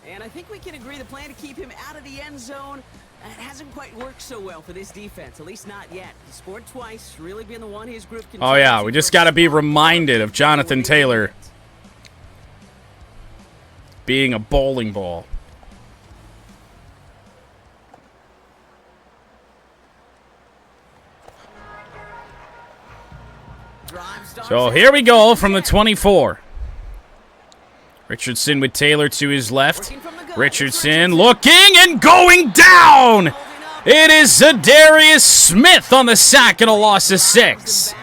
And I think we can agree the plan to keep him out of the end zone hasn't quite worked so well for this defense, at least not yet. He scored twice, really been the one his group can. Oh yeah, we just got to be reminded of Jonathan Taylor being a bowling ball. So here we go from the 24. Richardson with Taylor to his left. Richardson looking and going down. It is Zadarius Smith on the sack and a loss of 6.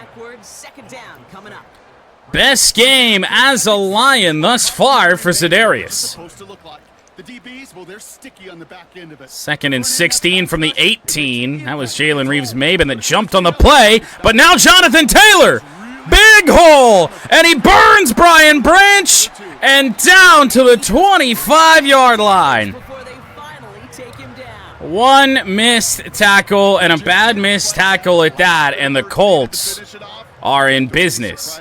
Best game as a Lion thus far for Zadarius. 2nd and 16 from the 18. That was Jalen Reeves-Maben that jumped on the play. But now Jonathan Taylor. Big hole. And he burns Brian Branch. And down to the 25-yard line. One missed tackle and a bad missed tackle at that. And the Colts are in business.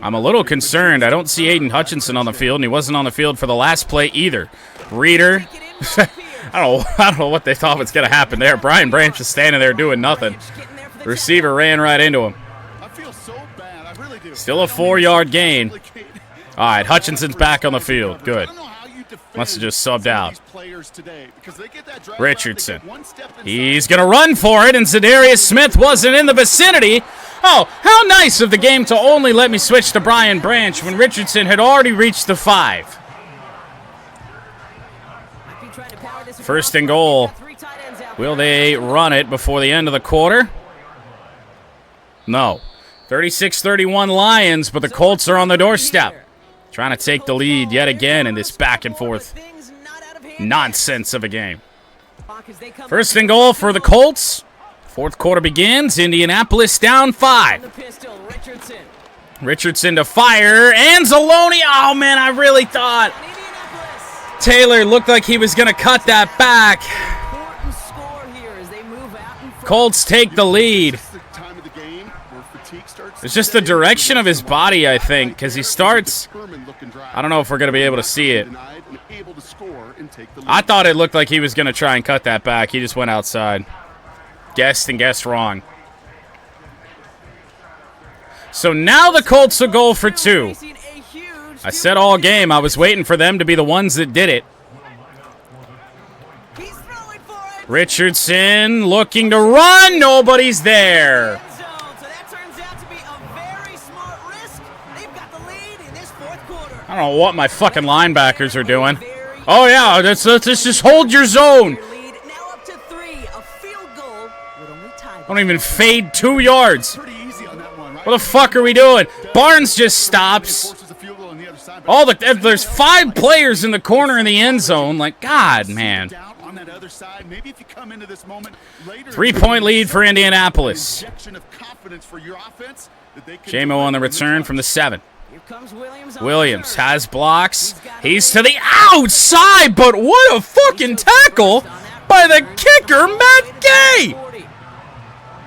I'm a little concerned. I don't see Aiden Hutchinson on the field, and he wasn't on the field for the last play either. Reader, I don't know what they thought was going to happen there. Brian Branch is standing there doing nothing. Receiver ran right into him. Still a 4-yard gain. All right, Hutchinson's back on the field. Good. Must have just subbed out. Richardson. He's going to run for it, and Zadarius Smith wasn't in the vicinity. Oh, how nice of the game to only let me switch to Brian Branch when Richardson had already reached the 5. 1st and goal. Will they run it before the end of the quarter? No. 36-31 Lions, but the Colts are on the doorstep. Trying to take the lead yet again in this back and forth nonsense of a game. 1st and goal for the Colts. 4th quarter begins. Indianapolis down 5. Richardson to fire. And Zaloni. Oh, man, I really thought Taylor looked like he was going to cut that back. Colts take the lead. It's just the direction of his body, I think, because he starts. I don't know if we're going to be able to see it. I thought it looked like he was going to try and cut that back. He just went outside. Guessed wrong. So now the Colts will go for 2. I said all game I was waiting for them to be the ones that did it. Richardson looking to run. Nobody's there. I don't know what my fucking linebackers are doing. Oh, yeah, let's just hold your zone. Don't even fade 2 yards. What the fuck are we doing? Barnes just stops. There's 5 players in the corner in the end zone. Like, God, man. other side. Maybe if you come into this moment later. 3-point lead for Indianapolis. Injection of confidence for your offense that they can J-Mo on the return from the 7. Here comes Williams. Williams has blocks. He's to the outside, but what a fucking tackle by the kicker, Matt Gay.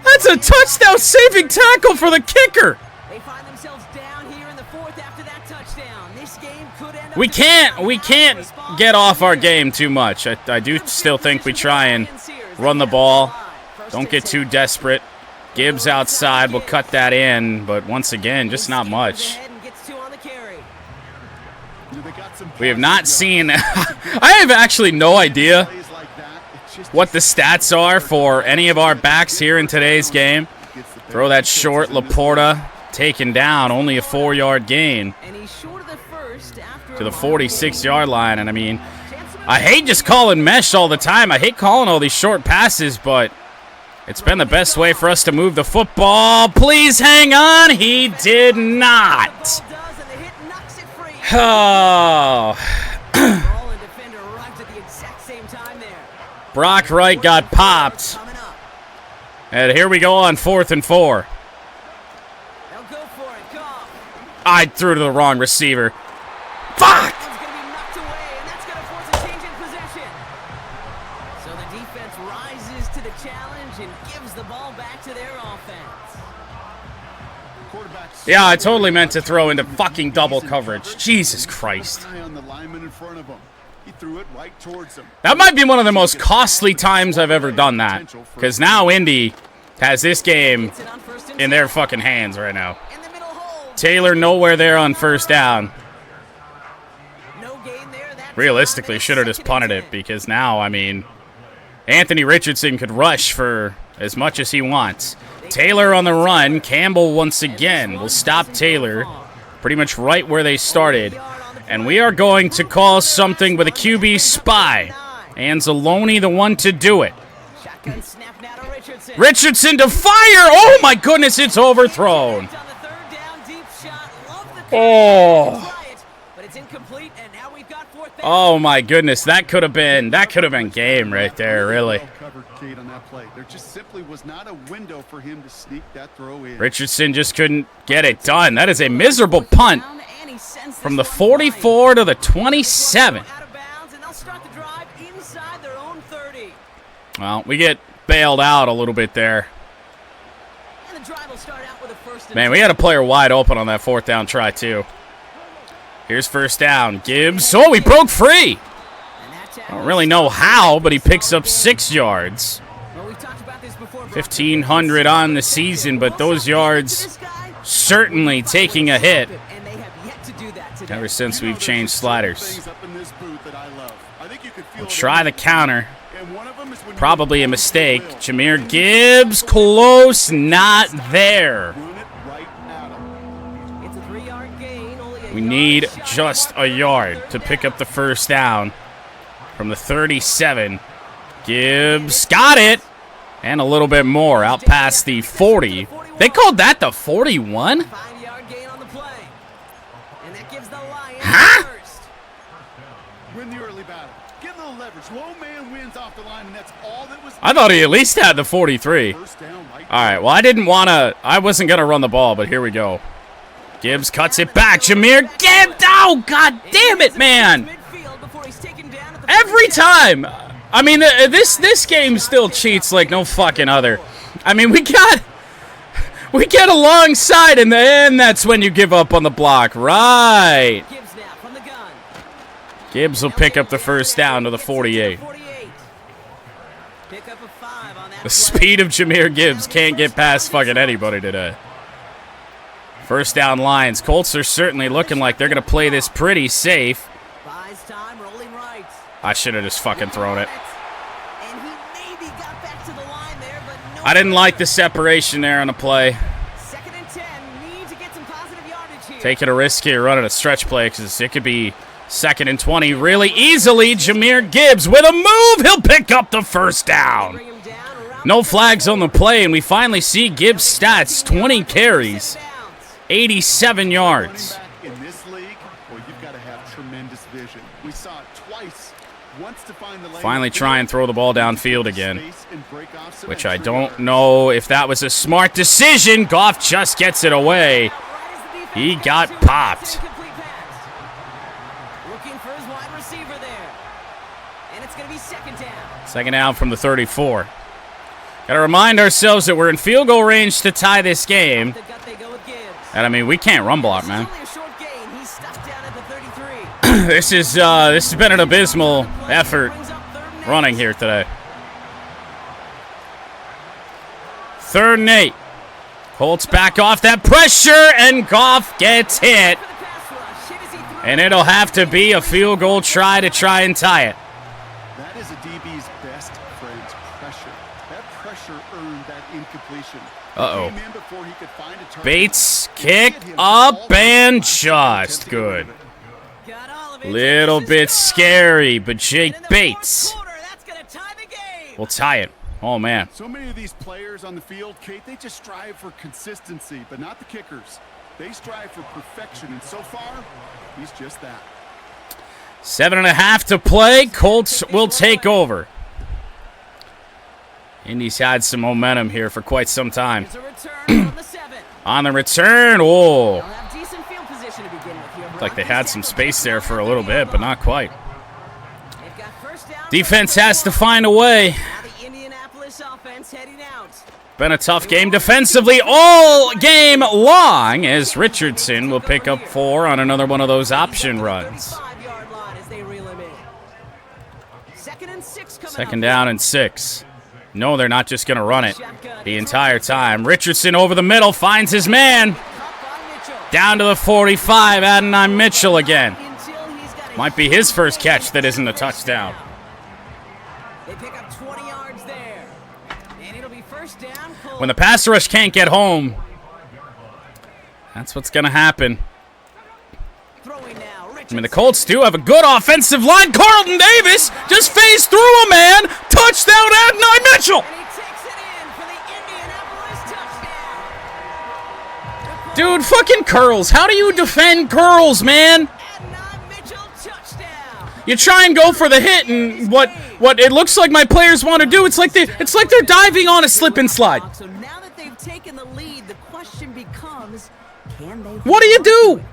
That's a touchdown-saving tackle for the kicker. They find themselves down here in the 4th after that touchdown. This game could end up We can't get off our game too much. I do still think we try and run the ball. Don't get too desperate. Gibbs outside, we'll cut that in, but once again, just not much. We have not seen... I have actually no idea what the stats are for any of our backs here in today's game. Throw that short, Laporta taken down, only a 4-yard gain to the 46-yard line. And I mean, I hate just calling mesh all the time. I hate calling all these short passes, but it's been the best way for us to move the football. Please hang on. He did not. Oh. Brock Wright got popped. And here we go on 4th and 4. I threw to the wrong receiver. Fuck! So the defense rises to the challenge and gives the ball back to their offense. Yeah, I totally meant to throw into fucking double coverage. Jesus Christ. That might be one of the most costly times I've ever done that. Because now Indy has this game in their fucking hands right now. Taylor nowhere there on 1st down. Realistically, should have just punted it because now, I mean, Anthony Richardson could rush for as much as he wants. Taylor on the run. Campbell once again will stop Taylor pretty much right where they started. And we are going to call something with a QB spy. Anzalone the one to do it. Richardson to fire. Oh my goodness, it's overthrown. Oh. Oh my goodness, that could have been game right there, really. There just simply was not a window for him to sneak that throw in. Richardson just couldn't get it done. That is a miserable punt from the 44 to the 27. Well, we get bailed out a little bit there. Man, we had a player wide open on that 4th down try, too. Here's 1st down. Gibbs. Oh, he broke free. I don't really know how, but he picks up 6 yards. 1,500 on the season, but those yards certainly taking a hit ever since we've changed sliders. We'll try the counter. Probably a mistake. Jahmyr Gibbs, close, not there. We need just a yard to pick up the 1st down from the 37. Gibbs got it. And a little bit more out past the 40. They called that the 41? Huh? I thought he at least had the 43. All right, well, I wasn't going to run the ball, but here we go. Gibbs cuts it back. Jahmyr Gibbs. Oh, God damn it, man. Every time. I mean, this game still cheats like no fucking other. I mean, we get alongside, and then that's when you give up on the block. Right. Gibbs will pick up the 1st down to the 48. The speed of Jahmyr Gibbs can't get past fucking anybody today. 1st down Lions. Colts are certainly looking like they're going to play this pretty safe. I should have just fucking thrown it. I didn't like the separation there on the play. Taking a risk here, running a stretch play because it could be 2nd and 20 really easily. Jahmyr Gibbs with a move. He'll pick up the 1st down. No flags on the play, and we finally see Gibbs' stats. 20 carries, 87 yards. In this league, well, you've got to have tremendous vision. We saw it twice wants to find the lane. Finally try and throw the ball downfield again, which I don't know if that was a smart decision. Goff just gets it away. He got popped. Looking for his wide receiver there. And it's going to be second down. Second down from the 34. Got to remind ourselves that we're in field goal range to tie this game. And I mean, we can't run block, man. This has been an abysmal effort running here today. 3rd and 8. Colts back off that pressure, and Goff gets hit. And it'll have to be a field goal try and tie it. That is a DB's best friend, pressure. That pressure earned that incompletion. Uh-oh. Bates kick up and just good. Little bit scary, but Jake Bates will tie it. Oh, man. So many of these players on the field, Kate, they just strive for consistency, but not the kickers. They strive for perfection, and so far, he's just that. 7.5 to play. Colts will take over. Indy's had some momentum here for quite some time. On the return, oh. Looked like they had some space there for a little bit, but not quite. Defense has to find a way. Been a tough game defensively all game long, as Richardson will pick up 4 on another one of those option runs. Second down and 6. No, they're not just going to run it the entire time. Richardson over the middle finds his man. Down to the 45, Adonai Mitchell again. Might be his first catch that isn't a touchdown. When the pass rush can't get home, that's what's going to happen. I mean, the Colts do have a good offensive line. Carlton Davis just phased through a man. Touchdown, Adonai Mitchell. Dude, fucking curls. How do you defend curls, man? You try and go for the hit, and what it looks like my players want to do, it's like they're diving on a slip and slide. So now that they've taken the lead, the question becomes, can they? What do you do?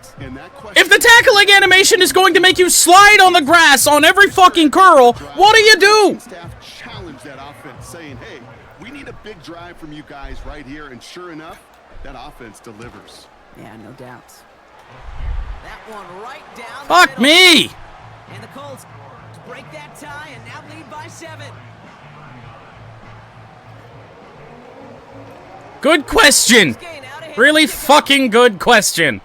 If the tackling animation is going to make you slide on the grass on every fucking curl, what do you do? Staff challenge that offense, saying, "Hey, we need a big drive from you guys right here," and sure enough, that offense delivers. Yeah, no doubt. That one right down. Fuck me. And the Colts break that tie and now lead by 7. Good question. Really fucking good question.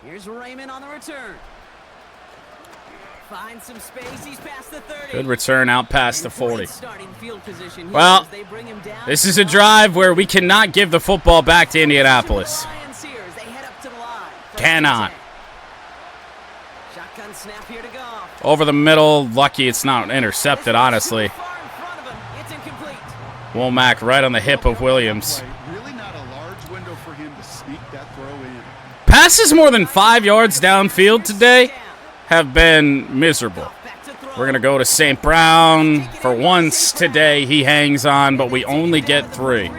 Here's Raymond on the return. Finds some space. He's past the 30. Good return out past the 40. Well, this is a drive where we cannot give the football back to Indianapolis. Cannot. Shotgun snap here to Goff. Over the middle. Lucky it's not intercepted, honestly. Womack right on the hip of Williams. Really not a large window for him to sneak that throw in. Passes more than 5 yards downfield today have been miserable. We're going to go to St. Brown. For once today, he hangs on, but we only get 3.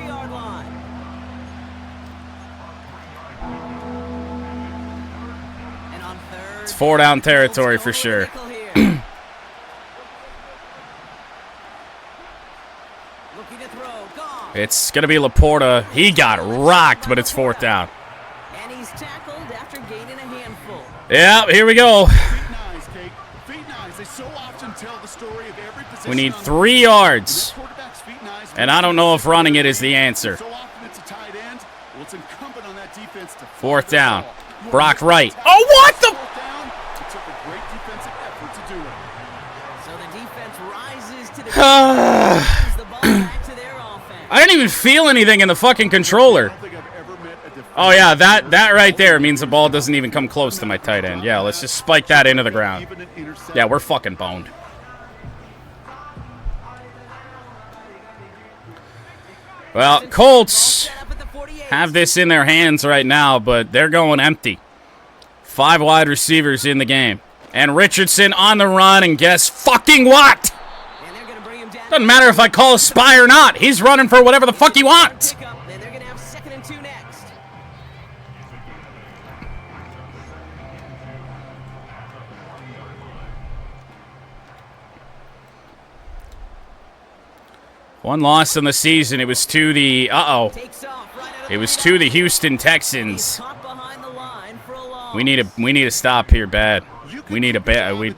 It's 4 down territory for sure. It's going to be Laporta. He got rocked, but it's 4th down. And he's tackled after gaining a handful. Yeah, here we go. They so often tell the story of every position. We need 3 yards. And I don't know if running it is the answer. So often it's a tight end. Well, it's incumbent on that defense to 4th down. Brock Wright. Oh, what the? It took a great defensive effort to do it. So the defense rises to the ball back to their offense. I didn't even feel anything in the fucking controller. Oh, yeah, that right there means the ball doesn't even come close to my tight end. Yeah, let's just spike that into the ground. Yeah, we're fucking boned. Well, Colts have this in their hands right now, but they're going empty. 5 wide receivers in the game. And Richardson on the run, and guess fucking what? Doesn't matter if I call a spy or not. He's running for whatever the fuck he wants. And they're going to have 2nd and 2 next. One loss in the season. It was to the It was to the Houston Texans. We need a stop here bad. We need a bad. We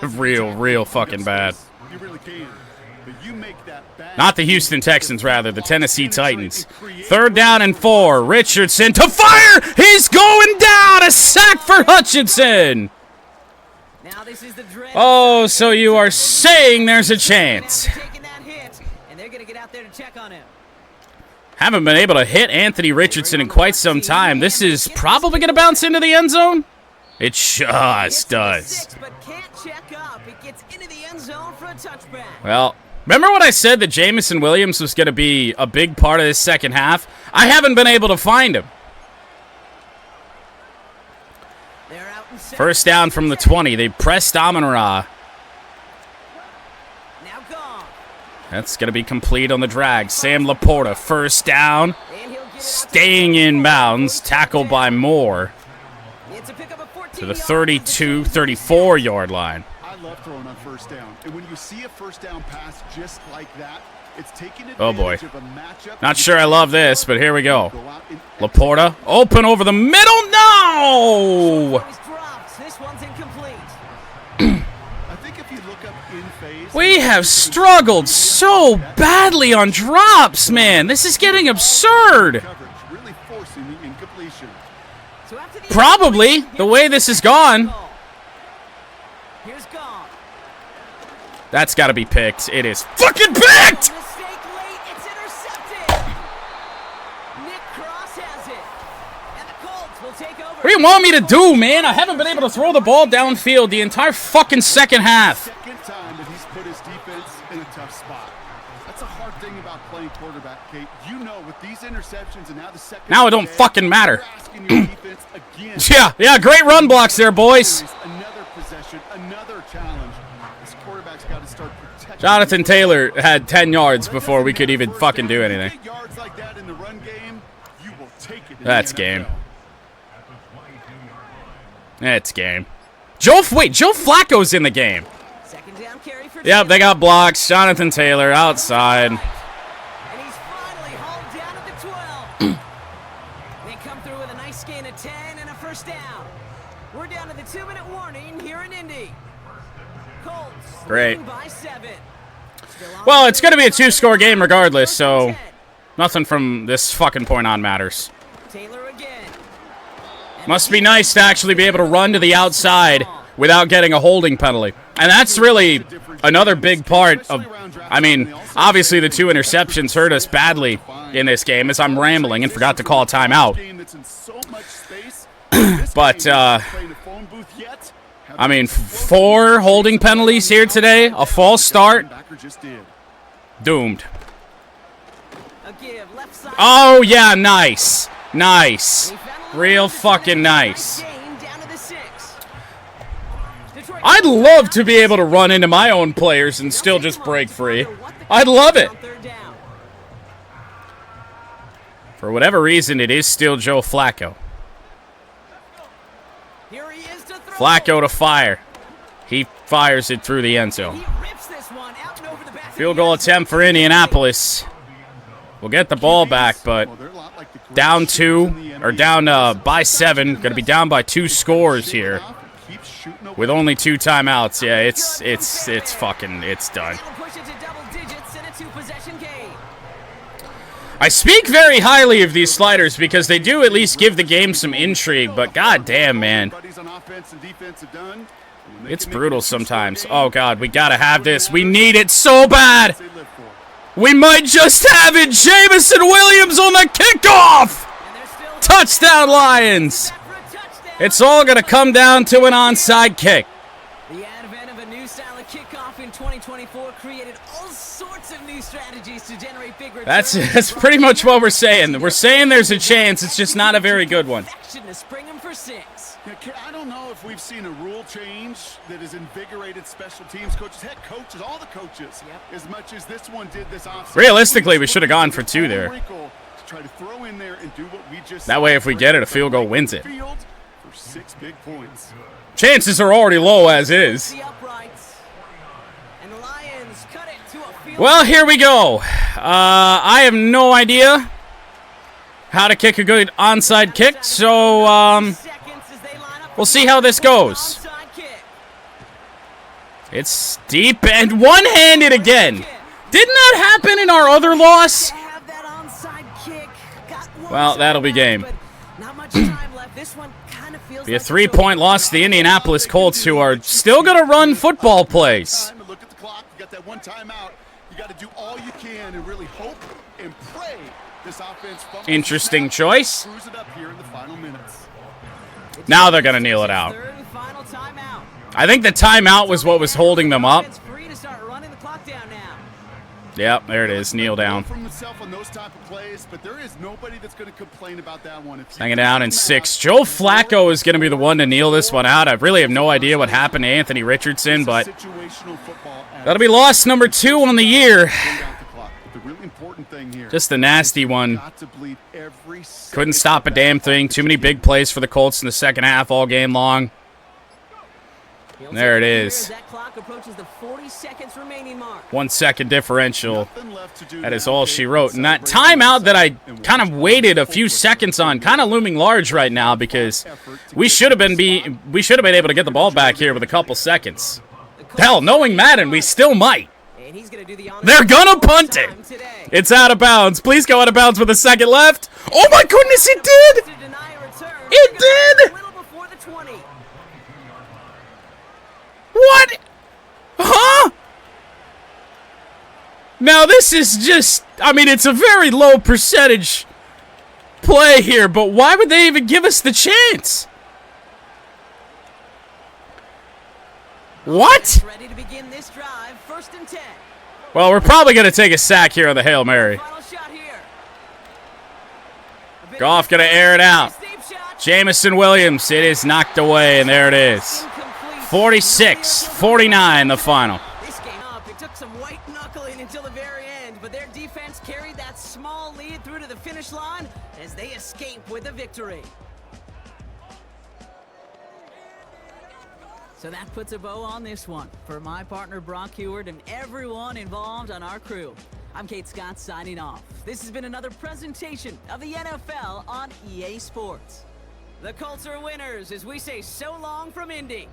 real fucking bad. You really can. But you make that bad. Not the Houston Texans, rather the Tennessee Titans. 3rd down and 4. Richardson to fire. He's going down. A sack for Hutchinson. Now this is the Oh, so you are saying there's a chance? And they're going to get out there to check on him. Haven't been able to hit Anthony Richardson in quite some time. This is probably going to bounce into the end zone. It just does. But can't check up. It gets into the end zone for a touchback. Well, remember when I said that Jameson Williams was going to be a big part of this second half? I haven't been able to find him. They're out in 1st down from the 20. They pressed Amon-Ra. Now gone. That's going to be complete on the drag. Sam Laporta, 1st down. And he'll get Staying in bounds. Tackled by Moore it's a pickup of 14 to the 32, 34-yard line. I love throwing on 1st down. And when you see a 1st down pass just like that, it's taking advantage Oh, boy. of a matchup. Not sure I love this, but here we go. Go out and Laporta, open over the middle. No! He's dropped. This one's incomplete. I think if you look up in phase, We have struggled so badly on drops, man. This is getting absurd. coverage, really forcing the incompletion. So after the Probably, the way this has gone. Here's gone. That's got to be picked. It is fucking picked! Mistake late. It's intercepted. Nick Cross has it. And the Colts will take over. What do you want me to do, man? I haven't been able to throw the ball downfield the entire fucking second half. Second time that he's put his defense in a tough spot. That's a hard thing about playing quarterback, Kate. You know, with these interceptions and now the second. Now it don't fucking matter. You're asking your defense again. Yeah, great run blocks there, boys. Another possession, another challenge. This quarterback's got to start protecting. Jonathan Taylor had 10 yards before we could even fucking do If you anything. get yards like that in the run game, you will take it in the That's NFL. game. It's game. Joe Flacco's in the game. Second down carry for Yep, they got blocks. Jonathan Taylor outside. And he's finally hauled down at the 12. They come through with a nice gain of 10 and a 1st down. We're down to the 2-minute warning here in Indy. Colts Great. leading by 7. Still on Well, the it's going to be a 2-score game regardless, 1st so and 10. nothing from this fucking point on matters. Taylor again. And Must be nice to actually be able to run to the outside without getting a holding penalty. And that's really another big part of, I mean, obviously the 2 interceptions hurt us badly in this game as I'm rambling and forgot to call a timeout. But, I mean, 4 holding penalties here today, a false start, doomed. a give left side. Oh, yeah, nice. Nice. Real fucking nice. Gain down to the 6. Detroit I'd love to be able to run into my own players and still just break free. I'd love it. on 3rd down. For whatever reason, it is still Joe Flacco. Here he is to throw. Flacco to fire. He fires it through the end zone. He rips this one out and over the back. Field goal attempt for Indianapolis. We'll get the ball back, but down 2, or down by 7. Going to be down by 2 scores here with only 2 timeouts. Yeah, it's done. They'll push it to double digits in a 2-possession game. I speak very highly of these sliders because they do at least give the game some intrigue, but goddamn, man. It's brutal sometimes. Oh, God, we got to have this. We need it so bad. We might just have it. Jameson Williams on the kickoff. And they're still Touchdown, Lions. for a touchdown. It's all going to come down to an onside kick. The advent of a new style of kickoff in 2024 created all sorts of new strategies to generate big returns. That's pretty much what we're saying. We're saying there's a chance. It's just not a very good one. Perfection to spring him for 6. I don't know if we've seen a rule change that has invigorated special teams coaches, head coaches, all the coaches, as much as this one did this offseason. Realistically, we should have gone for 2 there. Try to throw in there and do what we just that way, if we get it, a field goal wins it. For 6 big points. Chances are already low as is. Well, here we go. I have no idea how to kick a good onside kick, so we'll see how this goes. It's deep and one-handed again. Didn't that happen in our other loss? Well, that'll be game. Be a 3-point loss to the Indianapolis Colts, who are still going to run football plays. Look at the clock. You got that one timeout. You got to do all you can and really hope and pray this offense. Interesting choice. Screws it up here in the final minutes. Now they're going to kneel it out. I think the timeout was what was holding them up. Yep, there it is. Kneel down. Hanging down in 6. Joe Flacco is going to be the one to kneel this one out. I really have no idea what happened to Anthony Richardson, but that'll be loss number 2 on the year. Just a nasty one. Couldn't stop a damn thing. Too many big plays for the Colts in the second half all game long. There it is. 1 second differential. That is all she wrote. And that timeout that I kind of waited a few seconds on, kind of looming large right now, because we should have been able to get the ball back here with a couple seconds. Hell, knowing Madden, we still might. They're gonna punt it. It's out of bounds. Please go out of bounds with a second left. Oh my goodness, it did! It did! What? Huh? Now this is just, I mean, it's a very low percentage play here, but why would they even give us the chance? What? Ready to begin this drive, 1st and 10. Well, we're probably going to take a sack here on the Hail Mary. Goff going to air it out. Jamison Williams, it is knocked away, and there it is. 46-49, the final. This game up, it took some white knuckling until the very end, but their defense carried that small lead through to the finish line as they escape with a victory. So that puts a bow on this one. For my partner Brock Heward and everyone involved on our crew, I'm Kate Scott signing off. This has been another presentation of the NFL on EA Sports. The Colts are winners as we say so long from Indy.